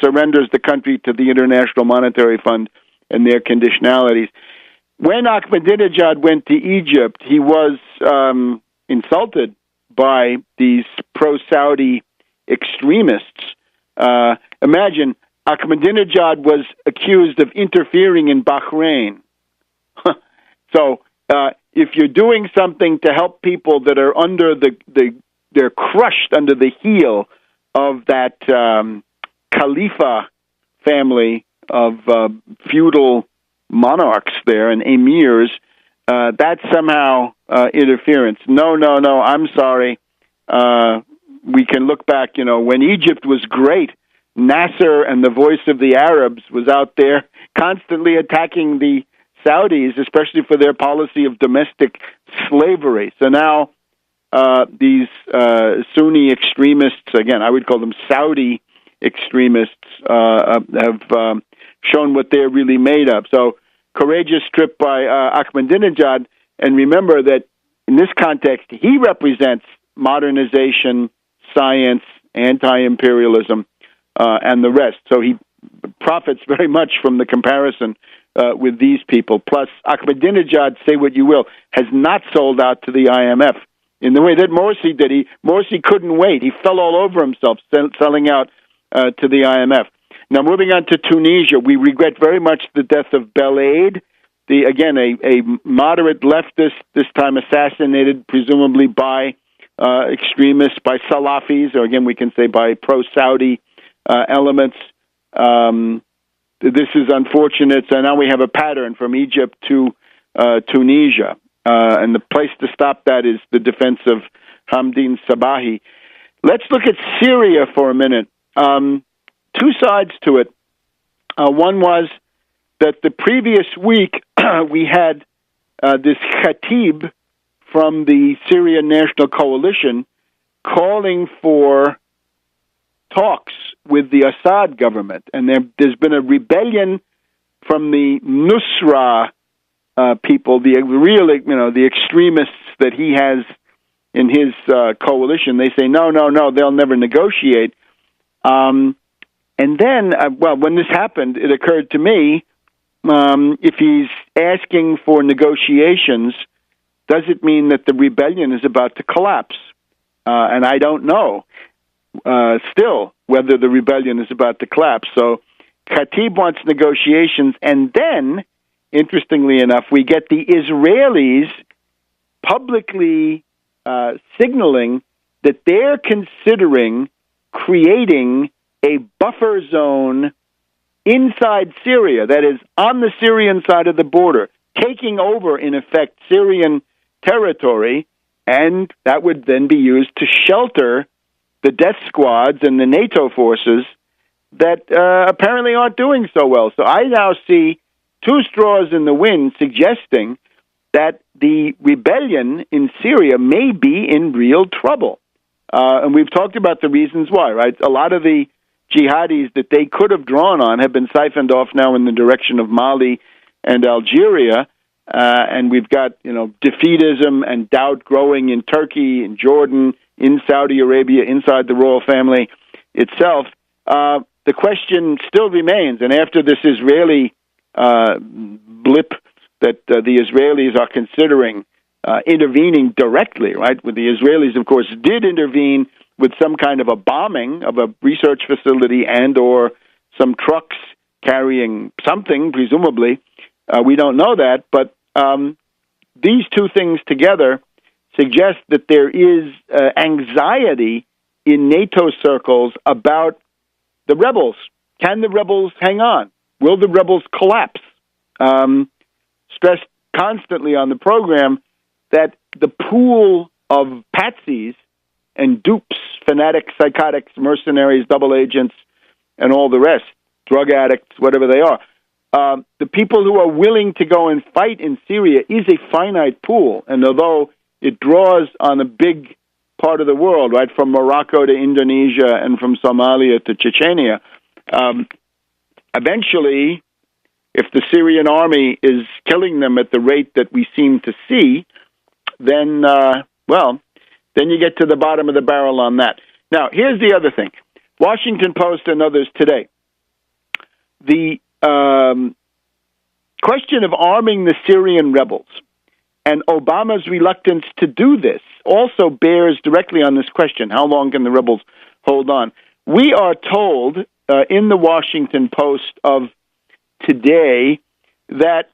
surrenders the country to the International Monetary Fund and their conditionalities. When Ahmadinejad went to Egypt, he was insulted by these pro-Saudi extremists. Imagine, Ahmadinejad was accused of interfering in Bahrain. So, if you're doing something to help people that are under they're crushed under the heel of that Khalifa family of feudal monarchs there and emirs, that's somehow interference. No, I'm sorry. We can look back, when Egypt was great, Nasser and the Voice of the Arabs was out there constantly attacking the Saudis, especially for their policy of domestic slavery. So now these Sunni extremists, again, I would call them Saudi extremists, have shown what they're really made of. So courageous trip by Ahmadinejad, and remember that in this context, he represents modernization, science, anti-imperialism, and the rest. So he profits very much from the comparison with these people. Plus, Ahmadinejad, say what you will, has not sold out to the IMF in the way that Morsi did. Morsi couldn't wait. He fell all over himself selling out to the IMF. Now, moving on to Tunisia, we regret very much the death of Belaid, a moderate leftist, this time assassinated presumably by extremists, by Salafis, or again we can say by pro-Saudi elements. This is unfortunate. So now we have a pattern from Egypt to Tunisia. And the place to stop that is the defense of Hamdin Sabahi. Let's look at Syria for a minute. Two sides to it. One was that the previous week we had this khatib from the Syrian National Coalition calling for talks with the Assad government. And there's been a rebellion from the Nusra people, the extremists that he has in his coalition. They say, no, they'll never negotiate. And then, when this happened, it occurred to me, if he's asking for negotiations, does it mean that the rebellion is about to collapse? And I don't know still whether the rebellion is about to collapse. So Khatib wants negotiations, and then, interestingly enough, we get the Israelis publicly signaling that they're considering creating a buffer zone inside Syria, that is, on the Syrian side of the border, taking over, in effect, Syrian territory, and that would then be used to shelter the death squads and the NATO forces that apparently aren't doing so well. So I now see two straws in the wind suggesting that the rebellion in Syria may be in real trouble. And we've talked about the reasons why, right? A lot of the jihadis that they could have drawn on have been siphoned off now in the direction of Mali and Algeria. And we've got, defeatism and doubt growing in Turkey, in Jordan, in Saudi Arabia, inside the royal family itself. The question still remains, and after this Israeli blip that the Israelis are considering intervening directly, right? With the Israelis, of course, did intervene with some kind of a bombing of a research facility and or some trucks carrying something, presumably. We don't know that, but these two things together suggest that there is anxiety in NATO circles about the rebels. Can the rebels hang on? Will the rebels collapse? Stressed constantly on the program that the pool of patsies and dupes, fanatics, psychotics, mercenaries, double agents, and all the rest, drug addicts, whatever they are, the people who are willing to go and fight in Syria is a finite pool. And although it draws on a big part of the world, right, from Morocco to Indonesia and from Somalia to Chechnya, eventually, if the Syrian army is killing them at the rate that we seem to see, then, then you get to the bottom of the barrel on that. Now, here's the other thing. Washington Post and others today. The question of arming the Syrian rebels and Obama's reluctance to do this also bears directly on this question. How long can the rebels hold on? We are told in the Washington Post of today that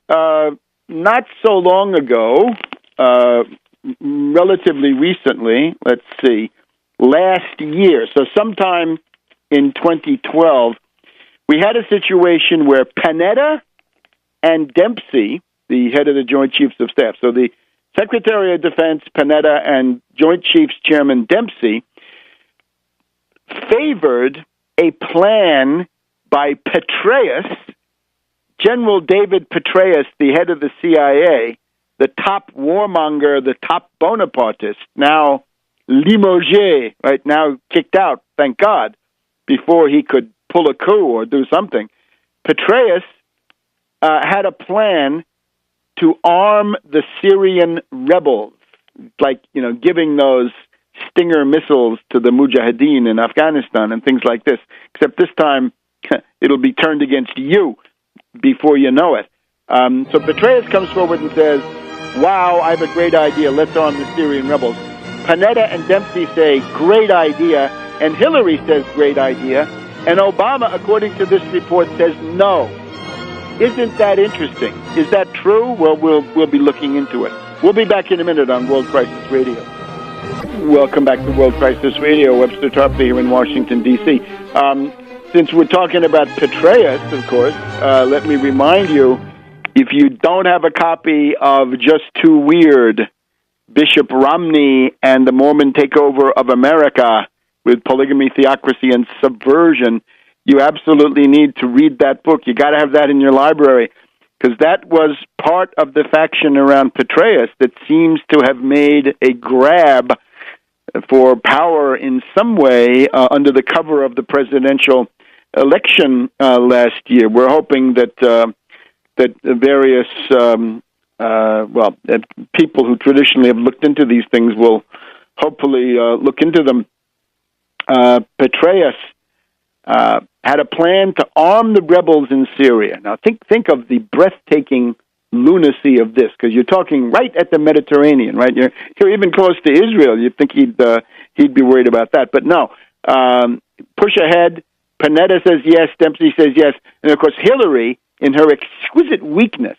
not so long ago, relatively recently, let's see, last year, so sometime in 2012, we had a situation where Panetta and Dempsey, the head of the Joint Chiefs of Staff, so the Secretary of Defense, Panetta, and Joint Chiefs Chairman Dempsey favored a plan by Petraeus, General David Petraeus, the head of the CIA, the top warmonger, the top Bonapartist, now limogé, right, now kicked out, thank God, before he could pull a coup or do something. Petraeus had a plan to arm the Syrian rebels, like, giving those Stinger missiles to the Mujahideen in Afghanistan and things like this, except this time it'll be turned against you before you know it. So Petraeus comes forward and says, wow, I have a great idea, let's arm the Syrian rebels. Panetta and Dempsey say, great idea, and Hillary says, great idea, And Obama, according to this report, says no. Isn't that interesting? Is that true? Well, we'll be looking into it. We'll be back in a minute on World Crisis Radio. Welcome back to World Crisis Radio. Webster Tarpley here in Washington, D.C. Since we're talking about Petraeus, of course, let me remind you, if you don't have a copy of Just Too Weird, Bishop Romney and the Mormon Takeover of America with Polygamy, Theocracy, and Subversion, you absolutely need to read that book. You got to have that in your library, because that was part of the faction around Petraeus that seems to have made a grab for power in some way under the cover of the presidential election last year. We're hoping that that various people who traditionally have looked into these things will hopefully look into them. Petraeus had a plan to arm the rebels in Syria. Now, think of the breathtaking lunacy of this, because you're talking right at the Mediterranean, right? You're even close to Israel. You'd think he'd be worried about that, but no. Push ahead. Panetta says yes. Dempsey says yes, and of course Hillary, in her exquisite weakness,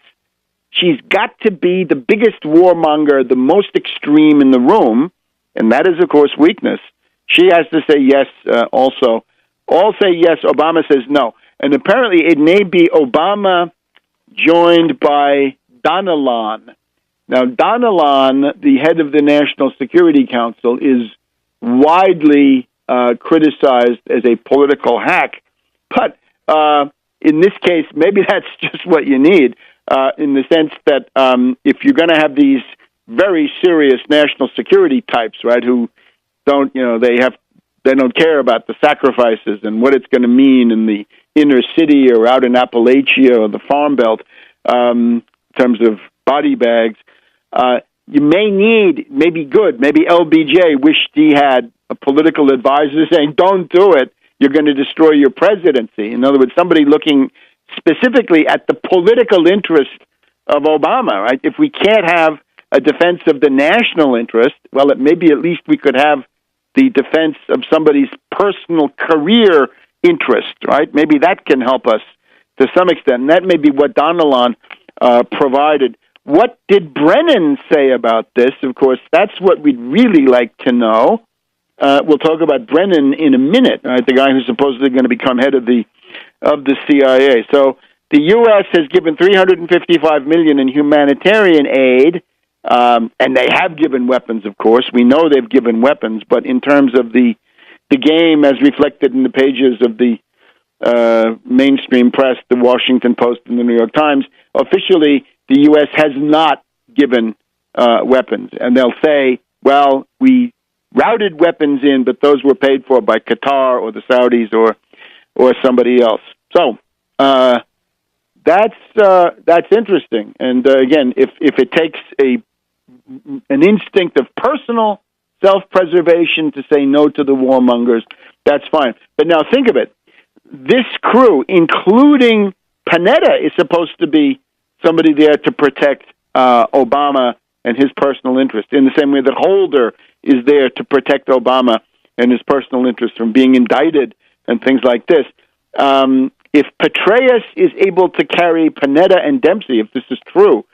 she's got to be the biggest warmonger, the most extreme in the room, and that is, of course, weakness. She has to say yes also. All say yes. Obama says no. And apparently it may be Obama joined by Donilon. Now, Donilon, the head of the National Security Council, is widely criticized as a political hack. But in this case, maybe that's just what you need, in the sense that if you're going to have these very serious national security types, right, who don't, they don't care about the sacrifices and what it's going to mean in the inner city or out in Appalachia or the Farm Belt in terms of body bags. You maybe LBJ wished he had a political advisor saying, don't do it, you're going to destroy your presidency. In other words, somebody looking specifically at the political interest of Obama, right? If we can't have a defense of the national interest, well, maybe at least we could have the defense of somebody's personal career interest, right? Maybe that can help us to some extent. And that may be what Donilon provided. What did Brennan say about this? Of course, that's what we'd really like to know. We'll talk about Brennan in a minute, right? The guy who's supposedly going to become head of the CIA. So the U.S. has given $355 million in humanitarian aid, and they have given weapons, of course. We know they've given weapons, but in terms of the game as reflected in the pages of the mainstream press, the Washington Post and the New York Times, officially the U.S. has not given weapons. And they'll say, well, we routed weapons in, but those were paid for by Qatar or the Saudis or somebody else. So that's interesting. And again, if it takes an instinct of personal self-preservation to say no to the warmongers, that's fine. But now think of it. This crew, including Panetta, is supposed to be somebody there to protect Obama and his personal interest, in the same way that Holder is there to protect Obama and his personal interest from being indicted and things like this. If Petraeus is able to carry Panetta and Dempsey, if this is true,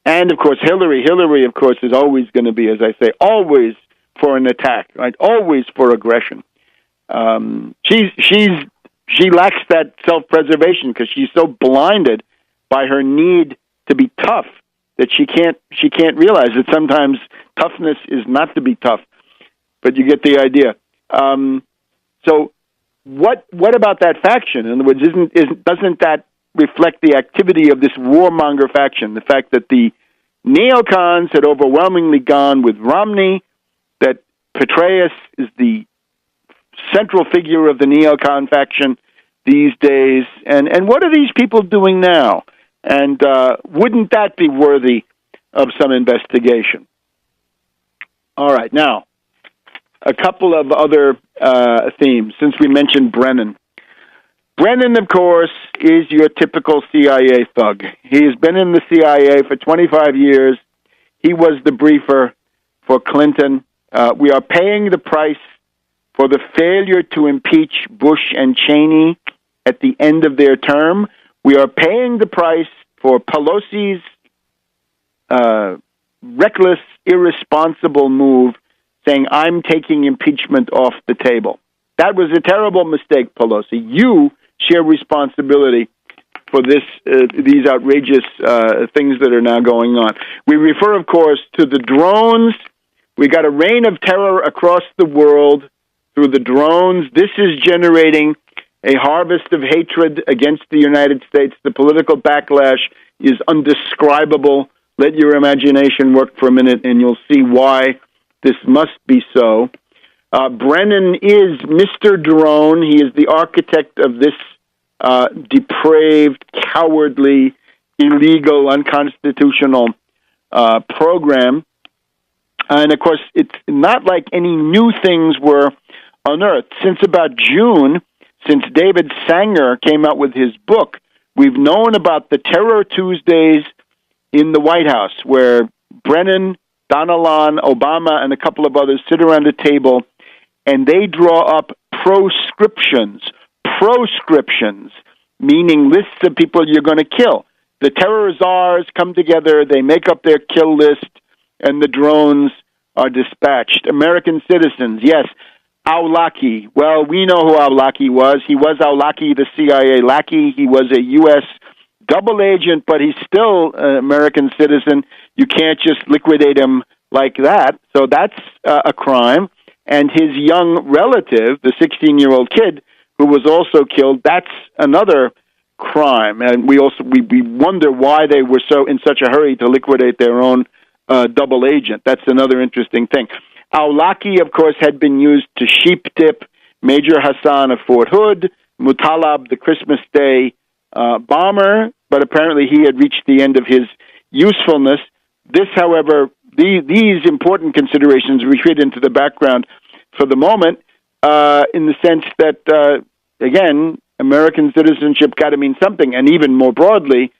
and, of course, Hillary, of course, is always going to be, as I say, always for an attack, right? Always for aggression. She lacks that self-preservation because she's so blinded by her need to be tough that she can't realize that sometimes toughness is not to be tough. But you get the idea. So what about that faction? In other words, doesn't that reflect the activity of this warmonger faction? The fact that the neocons had overwhelmingly gone with Romney, that Petraeus is the central figure of the neocon faction these days, and what are these people doing now? And wouldn't that be worthy of some investigation? All right, now, a couple of other themes, since we mentioned Brennan. Brennan, of course, is your typical CIA thug. He has been in the CIA for 25 years. He was the briefer for Clinton. We are paying the price for the failure to impeach Bush and Cheney at the end of their term. We are paying the price for Pelosi's reckless, irresponsible move, saying, I'm taking impeachment off the table. That was a terrible mistake, Pelosi. You share responsibility for these outrageous things that are now going on. We refer, of course, to the drones. We got a reign of terror across the world through the drones. This is generating a harvest of hatred against the United States. The political backlash is undescribable. Let your imagination work for a minute, and you'll see why this must be so. Brennan is Mr. Drone. He is the architect of this depraved, cowardly, illegal, unconstitutional program. And, of course, it's not like any new things were unearthed. Since about June, since David Sanger came out with his book, we've known about the Terror Tuesdays in the White House, where Brennan, Donilon, Obama, and a couple of others sit around a table, and they draw up proscriptions, meaning lists of people you're going to kill. The terror czars come together, they make up their kill list, and the drones are dispatched. American citizens, yes. Awlaki. Well, we know who Awlaki was. He was Awlaki, the CIA lackey. He was a U.S. double agent, but he's still an American citizen. You can't just liquidate him like that. So that's a crime. And his young relative, the 16-year-old kid who was also killed, that's another crime. And we wonder why they were in such a hurry to liquidate their own double agent. That's another interesting thing. Awlaki, of course, had been used to sheep dip Major Hassan of Fort Hood, Mutalab, the Christmas Day bomber, but apparently he had reached the end of his usefulness. This, however, these important considerations retreat into the background for the moment, in the sense that, again, American citizenship got to mean something, and even more broadly,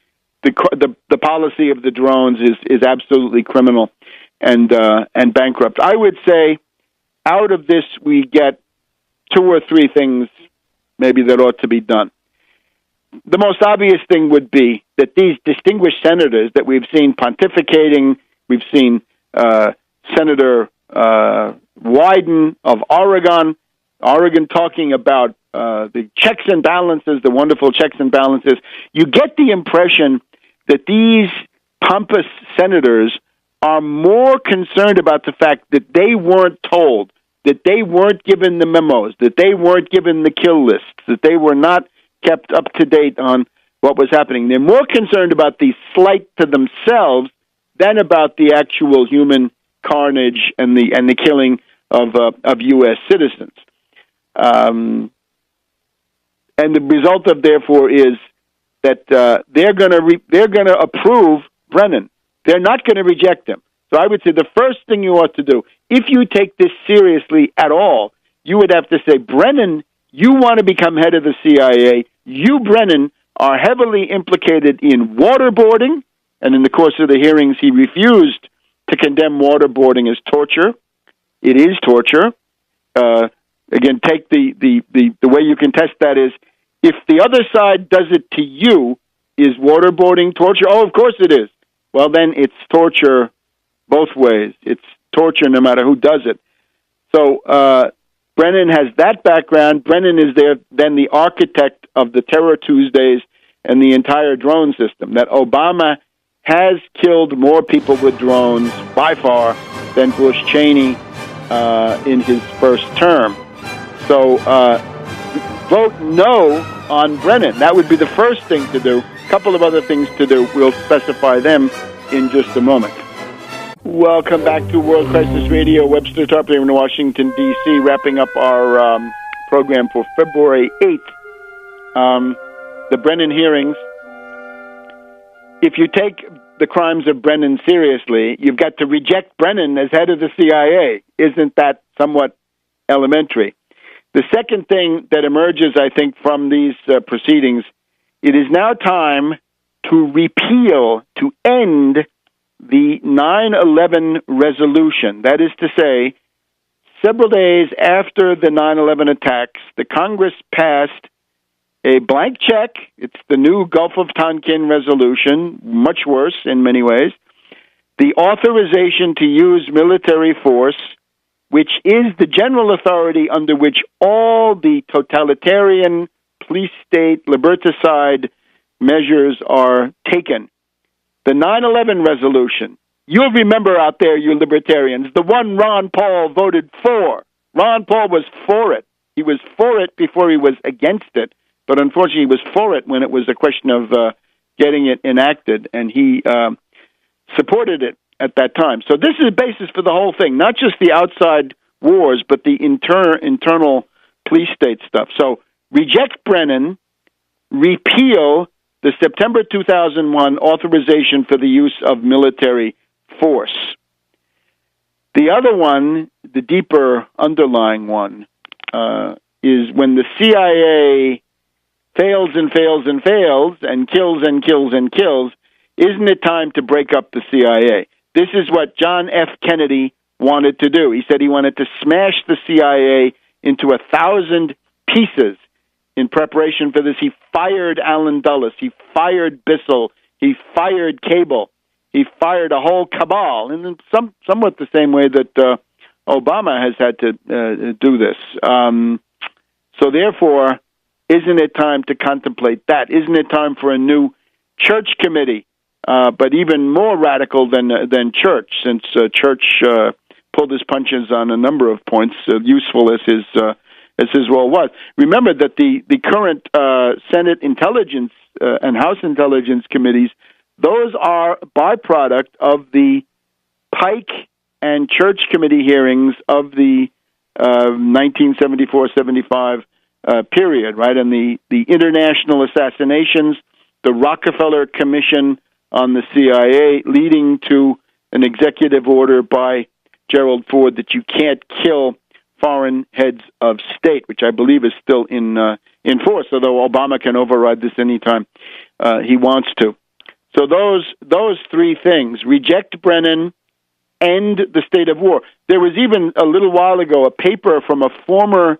the policy of the drones is absolutely criminal and bankrupt. I would say out of this we get two or three things maybe that ought to be done. The most obvious thing would be that these distinguished senators that we've seen pontificating, we've seen Senator Wyden of Oregon talking about the checks and balances, the wonderful checks and balances. You get the impression that these pompous senators are more concerned about the fact that they weren't told, that they weren't given the memos, that they weren't given the kill lists, that they were not kept up to date on what was happening. They're more concerned about the slight to themselves than about the actual human carnage and the killing of U.S. citizens. And the result of therefore is that they're going to approve Brennan. They're not going to reject him. So I would say the first thing you ought to do, if you take this seriously at all, you would have to say, Brennan, you want to become head of the CIA. You, Brennan, are heavily implicated in waterboarding, and in the course of the hearings, he refused to condemn waterboarding as torture. It is torture. Again, take the way you can test that is, if the other side does it to you, is waterboarding torture? Oh, of course it is. Well, then it's torture both ways. It's torture no matter who does it. So Brennan has that background. Brennan is then the architect of the Terror Tuesdays and the entire drone system, that Obama has killed more people with drones by far than Bush Cheney in his first term. So vote no on Brennan. That would be the first thing to do. A couple of other things to do. We'll specify them in just a moment. Welcome back to World Crisis Radio. Webster Tarpley in Washington, D.C., wrapping up our program for February 8th. The Brennan hearings. If you take the crimes of Brennan seriously, you've got to reject Brennan as head of the CIA. Isn't that somewhat elementary? The second thing that emerges, I think, from these proceedings, it is now time to repeal, to end the 9/11 resolution. That is to say, several days after the 9/11 attacks, the Congress passed a blank check. It's the new Gulf of Tonkin resolution, much worse in many ways. The authorization to use military force, which is the general authority under which all the totalitarian, police state, liberticide measures are taken. The 9/11 resolution, you'll remember out there, you libertarians, the one Ron Paul voted for. Ron Paul was for it. He was for it before he was against it, but unfortunately he was for it when it was a question of getting it enacted, and he supported it at that time. So this is the basis for the whole thing, not just the outside wars, but the internal police state stuff. So reject Brennan, repeal the September 2001 authorization for the use of military force. The other one, the deeper underlying one, is when the CIA fails and fails and fails and kills and kills and kills, isn't it time to break up the CIA? This is what John F. Kennedy wanted to do. He said he wanted to smash the CIA into 1,000 pieces. In preparation for this, he fired Allen Dulles, he fired Bissell, he fired Cable, he fired a whole cabal, and in somewhat the same way that Obama has had to do this. So therefore, isn't it time to contemplate that? Isn't it time for a new church committee, but even more radical than church, since church pulled his punches on a number of points, useful as his role was. Remember that the current Senate Intelligence and House Intelligence Committees, those are a byproduct of the Pike and Church Committee hearings of the 1974-75 period, right? And the international assassinations, the Rockefeller Commission on the CIA, leading to an executive order by Gerald Ford that you can't kill foreign heads of state, which I believe is still in force, although Obama can override this anytime he wants to. So those three things: reject Brennan, end the state of war. There was even a little while ago a paper from a former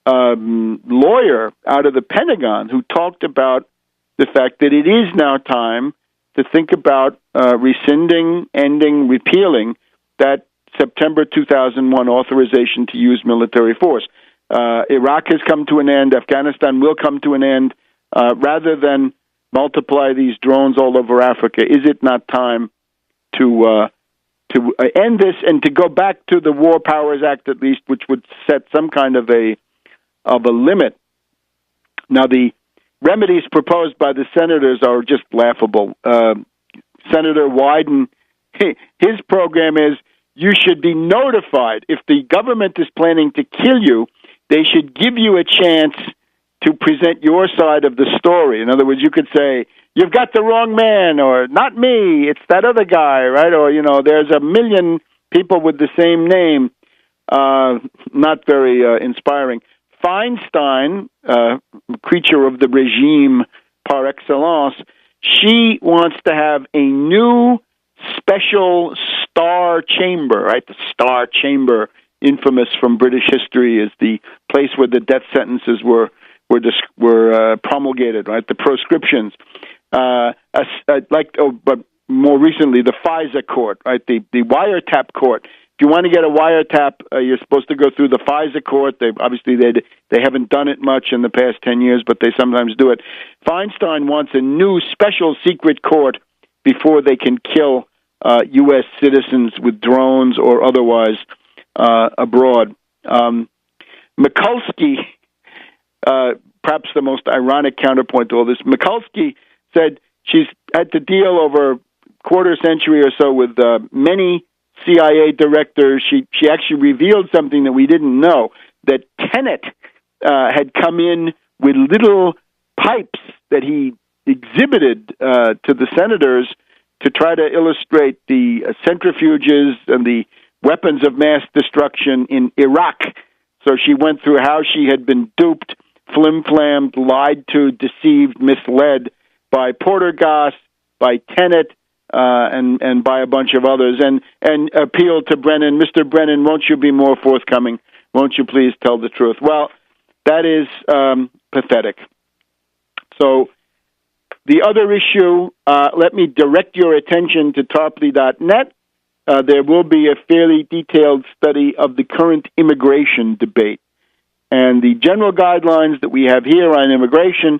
lawyer out of the Pentagon who talked about the fact that it is now time to think about rescinding, ending, repealing that September 2001 authorization to use military force. Iraq has come to an end. Afghanistan will come to an end. Rather than multiply these drones all over Africa, is it not time to end this and to go back to the War Powers Act, at least, which would set some kind of a limit? Now, the remedies proposed by the senators are just laughable. Senator Wyden, his program is, you should be notified. If the government is planning to kill you, they should give you a chance to present your side of the story. In other words, you could say, you've got the wrong man, or not me, it's that other guy, right? Or, there's a million people with the same name. Not very inspiring. Feinstein, creature of the regime par excellence, she wants to have a new special Star Chamber, right? The Star Chamber, infamous from British history, is the place where the death sentences were promulgated, right? The proscriptions, but more recently, the FISA court, right? The wiretap court. If you want to get a wiretap, you're supposed to go through the FISA court. They haven't done it much in the past 10 years, but they sometimes do it. Feinstein wants a new special secret court before they can kill U.S. citizens with drones or otherwise abroad. Mikulski, perhaps the most ironic counterpoint to all this, Mikulski said she's had to deal over a quarter century or so with many CIA directors. She actually revealed something that we didn't know, that Tenet had come in with little pipes that he exhibited to the senators to try to illustrate the centrifuges and the weapons of mass destruction in Iraq. So she went through how she had been duped, flim-flammed, lied to, deceived, misled by Portergoss, by Tenet, and by a bunch of others, and appealed to Brennan, Mr. Brennan, won't you be more forthcoming? Won't you please tell the truth? Well, that is pathetic. So the other issue, let me direct your attention to Tarpley.net. There will be a fairly detailed study of the current immigration debate. And the general guidelines that we have here on immigration,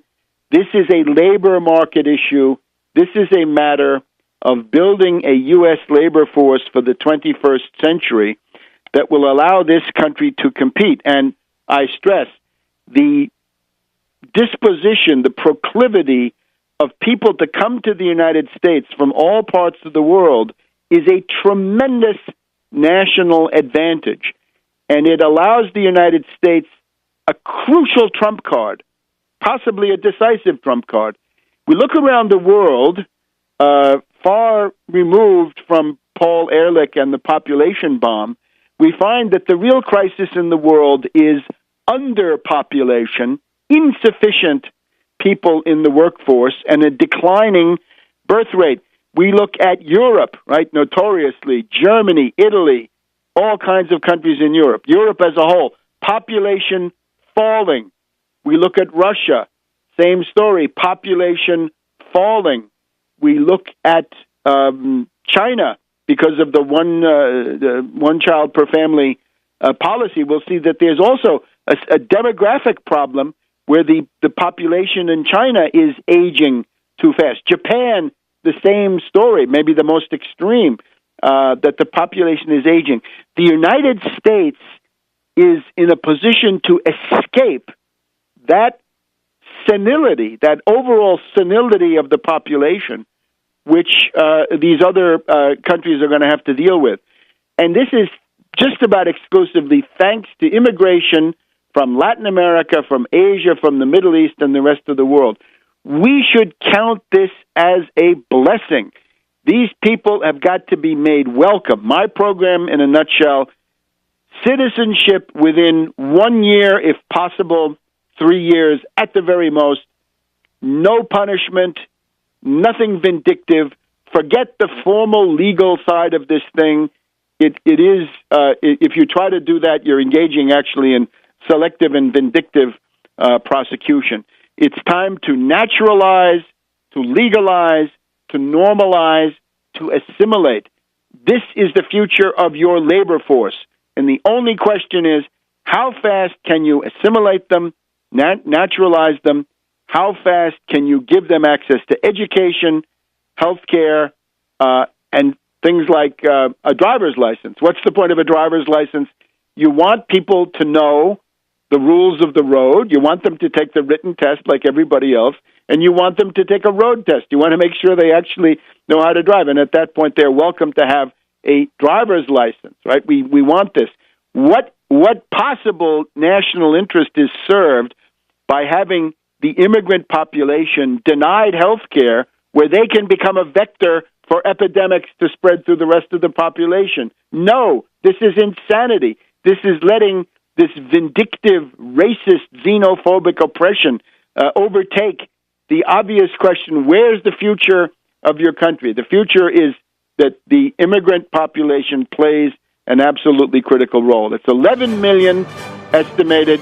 this is a labor market issue. This is a matter of building a U.S. labor force for the 21st century that will allow this country to compete. And I stress, the disposition, the proclivity of people to come to the United States from all parts of the world is a tremendous national advantage. And it allows the United States a crucial trump card, possibly a decisive trump card. We look around the world, far removed from Paul Ehrlich and the population bomb, we find that the real crisis in the world is underpopulation, insufficient people in the workforce, and a declining birth rate. We look at Europe, right, notoriously, Germany, Italy, all kinds of countries in Europe. Europe as a whole, population falling. We look at Russia, same story, population falling. We look at China, because of the one child per family policy. We'll see that there's also a demographic problem where the population in China is aging too fast. Japan, the same story, maybe the most extreme, that the population is aging. The United States is in a position to escape that senility, that overall senility of the population, which these other countries are going to have to deal with. And this is just about exclusively thanks to immigration from Latin America, from Asia, from the Middle East, and the rest of the world. We should count this as a blessing. These people have got to be made welcome. My program, in a nutshell, citizenship within 1 year, if possible, 3 years at the very most, no punishment, nothing vindictive. Forget the formal legal side of this thing. It is, if you try to do that, you're engaging actually in selective and vindictive prosecution. It's time to naturalize, to legalize, to normalize, to assimilate. This is the future of your labor force. And the only question is, how fast can you assimilate them, naturalize them? How fast can you give them access to education, health care, and things like a driver's license? What's the point of a driver's license? You want people to know the rules of the road. You want them to take the written test like everybody else, and you want them to take a road test. You want to make sure they actually know how to drive, and at that point, they're welcome to have a driver's license, right? We want this. What possible national interest is served by having the immigrant population denied health care where they can become a vector for epidemics to spread through the rest of the population? No, this is insanity. This is letting this vindictive, racist, xenophobic oppression overtake the obvious question, where's the future of your country? The future is that the immigrant population plays an absolutely critical role. It's 11 million estimated,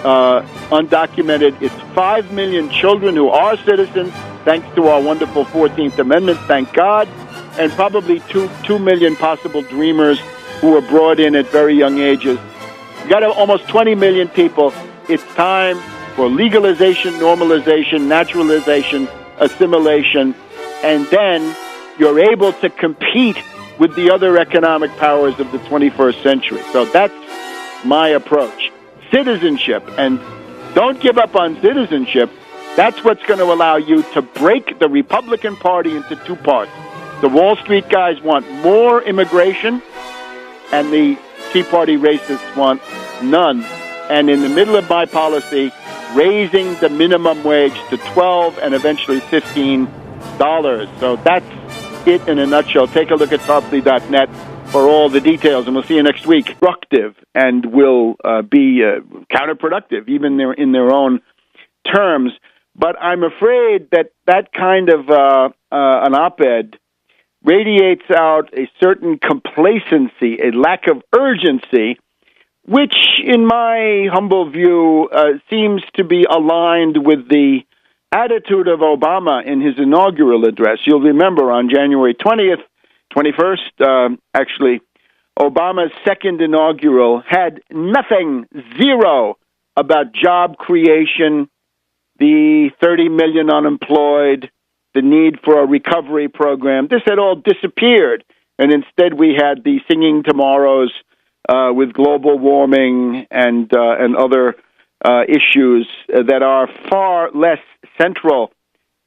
undocumented. It's 5 million children who are citizens, thanks to our wonderful 14th Amendment, thank God, and probably 2 million possible dreamers who were brought in at very young ages. You got almost 20 million people. It's time for legalization, normalization, naturalization, assimilation, and then you're able to compete with the other economic powers of the 21st century. So that's my approach. Citizenship, and don't give up on citizenship. That's what's going to allow you to break the Republican Party into two parts. The Wall Street guys want more immigration, and the Tea Party racists want none. And in the middle of my policy, raising the minimum wage to $12 and eventually $15. So that's it in a nutshell. Take a look at Tarpley.net for all the details, and we'll see you next week. Destructive and will be counterproductive, even in their own terms. But I'm afraid that kind of an op-ed radiates out a certain complacency, a lack of urgency, which, in my humble view, seems to be aligned with the attitude of Obama in his inaugural address. You'll remember on January 20th, 21st, actually, Obama's second inaugural had nothing, zero, about job creation, the 30 million unemployed, the need for a recovery program. This had all disappeared, and instead we had the singing tomorrows with global warming and other issues that are far less central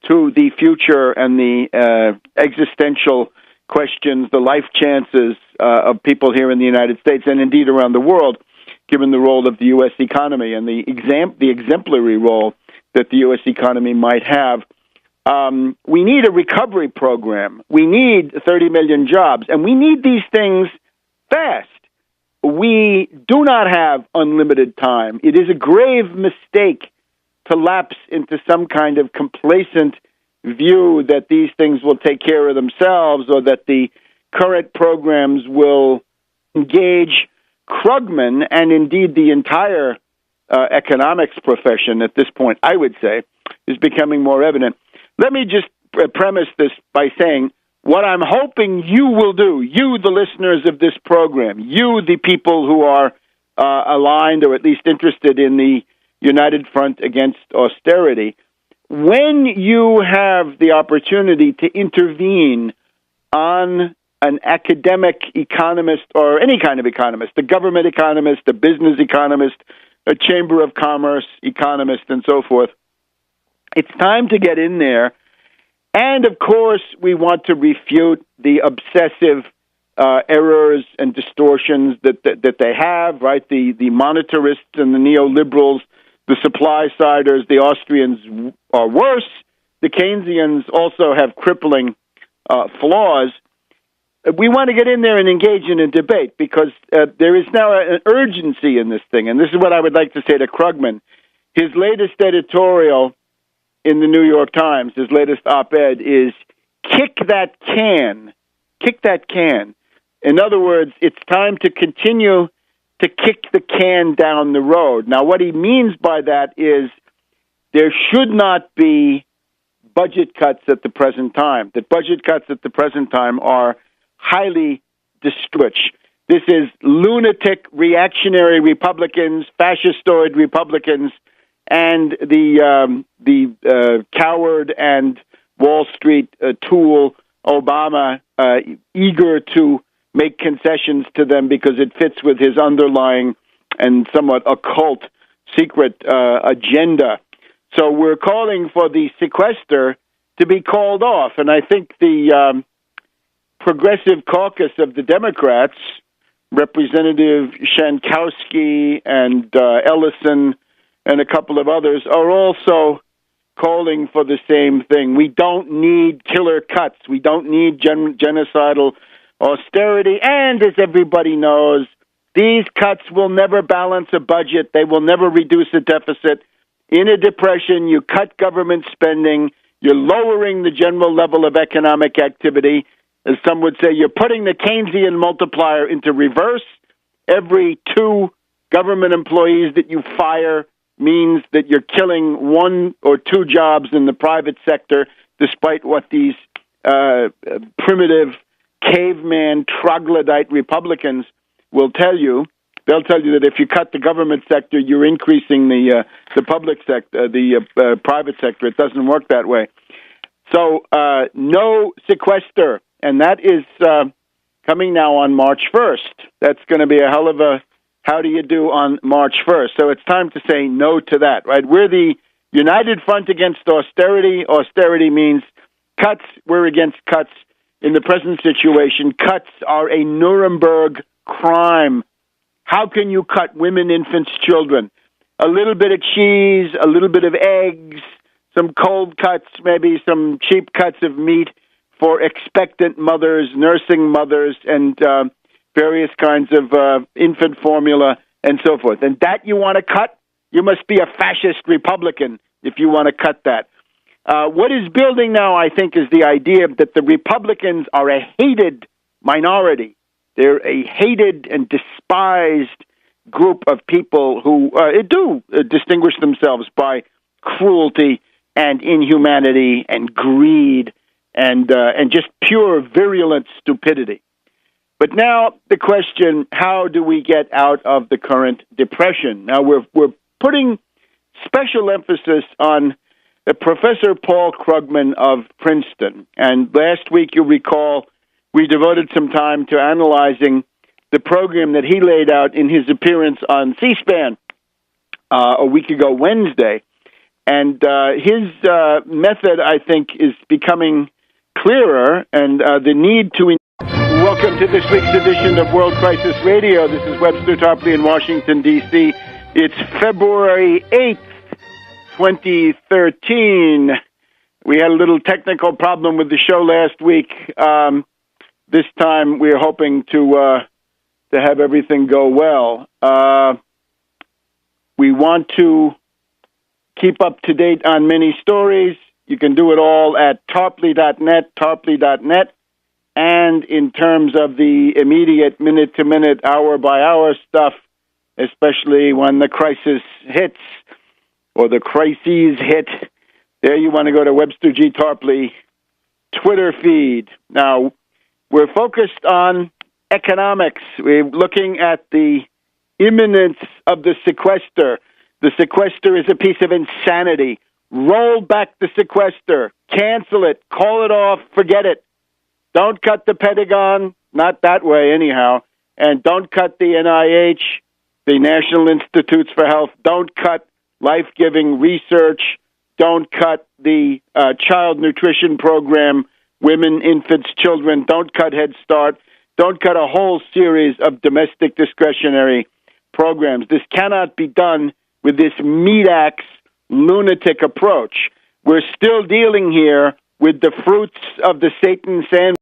to the future and the existential questions, the life chances of people here in the United States and indeed around the world, given the role of the U.S. economy and the exemplary role that the U.S. economy might have. We need a recovery program. We need 30 million jobs, and we need these things fast. We do not have unlimited time. It is a grave mistake to lapse into some kind of complacent view that these things will take care of themselves or that the current programs will engage Krugman and indeed the entire economics profession at this point, I would say, is becoming more evident. Let me just premise this by saying what I'm hoping you will do, you, the listeners of this program, you, the people who are aligned or at least interested in the United Front against austerity, when you have the opportunity to intervene on an academic economist or any kind of economist, a government economist, a business economist, a chamber of commerce economist, and so forth, it's time to get in there. And, of course, we want to refute the obsessive errors and distortions that they have, right? The monetarists and the neoliberals, the supply-siders, the Austrians are worse. The Keynesians also have crippling flaws. We want to get in there and engage in a debate because there is now an urgency in this thing. And this is what I would like to say to Krugman. His latest editorial in the New York Times, his latest op-ed, is kick that can. Kick that can. In other words, it's time to continue to kick the can down the road. Now, what he means by that is there should not be budget cuts at the present time. That budget cuts at the present time are highly distorted. This is lunatic, reactionary Republicans, fascistoid Republicans, and the coward and Wall Street tool Obama, eager to make concessions to them because it fits with his underlying and somewhat occult secret agenda. So we're calling for the sequester to be called off, and I think the Progressive Caucus of the Democrats, Representative Shankowski and Ellison and a couple of others, are also calling for the same thing. We don't need killer cuts. We don't need genocidal austerity. And as everybody knows, these cuts will never balance a budget. They will never reduce a deficit. In a depression, you cut government spending. You're lowering the general level of economic activity. As some would say, you're putting the Keynesian multiplier into reverse. Every 2 government employees that you fire means that you're killing 1 or 2 jobs in the private sector, despite what these primitive caveman troglodyte Republicans will tell you. They'll tell you that if you cut the government sector, you're increasing the public sector, the private sector. It doesn't work that way. So no sequester, and that is coming now on March 1st. That's going to be a hell of a how do you do on March 1st. So it's time to say no to that, right? We're the United Front against austerity. Austerity means cuts. We're against cuts. In the present situation, cuts are a Nuremberg crime. How can you cut women, infants, children? A little bit of cheese, a little bit of eggs, some cold cuts, maybe some cheap cuts of meat for expectant mothers, nursing mothers, and various kinds of infant formula and so forth. And that you want to cut? You must be a fascist Republican if you want to cut that. What is building now, I think, is the idea that the Republicans are a hated minority. They're a hated and despised group of people who do distinguish themselves by cruelty and inhumanity and greed and just pure virulent stupidity. But now the question: how do we get out of the current depression? Now we're putting special emphasis on Professor Paul Krugman of Princeton. And last week, you'll recall, we devoted some time to analyzing the program that he laid out in his appearance on C-SPAN a week ago Wednesday. And his method, I think, is becoming clearer, and the need to... Welcome to this week's edition of World Crisis Radio. This is Webster Tarpley in Washington, D.C. It's February 8th, 2013. We had a little technical problem with the show last week. This time we're hoping to have everything go well. We want to keep up to date on many stories. You can do it all at tarpley.net, tarpley.net. And in terms of the immediate minute-to-minute, hour-by-hour stuff, especially when the crisis hits, or the crises hit, there you want to go to Webster G. Tarpley Twitter feed. Now, we're focused on economics. We're looking at the imminence of the sequester. The sequester is a piece of insanity. Roll back the sequester. Cancel it. Call it off. Forget it. Don't cut the Pentagon. Not that way, anyhow. And don't cut the NIH, the National Institutes for Health. Don't cut life-giving research. Don't cut the child nutrition program, women, infants, children. Don't cut Head Start. Don't cut a whole series of domestic discretionary programs. This cannot be done with this meat axe lunatic approach. We're still dealing here with the fruits of the Satan sandwich.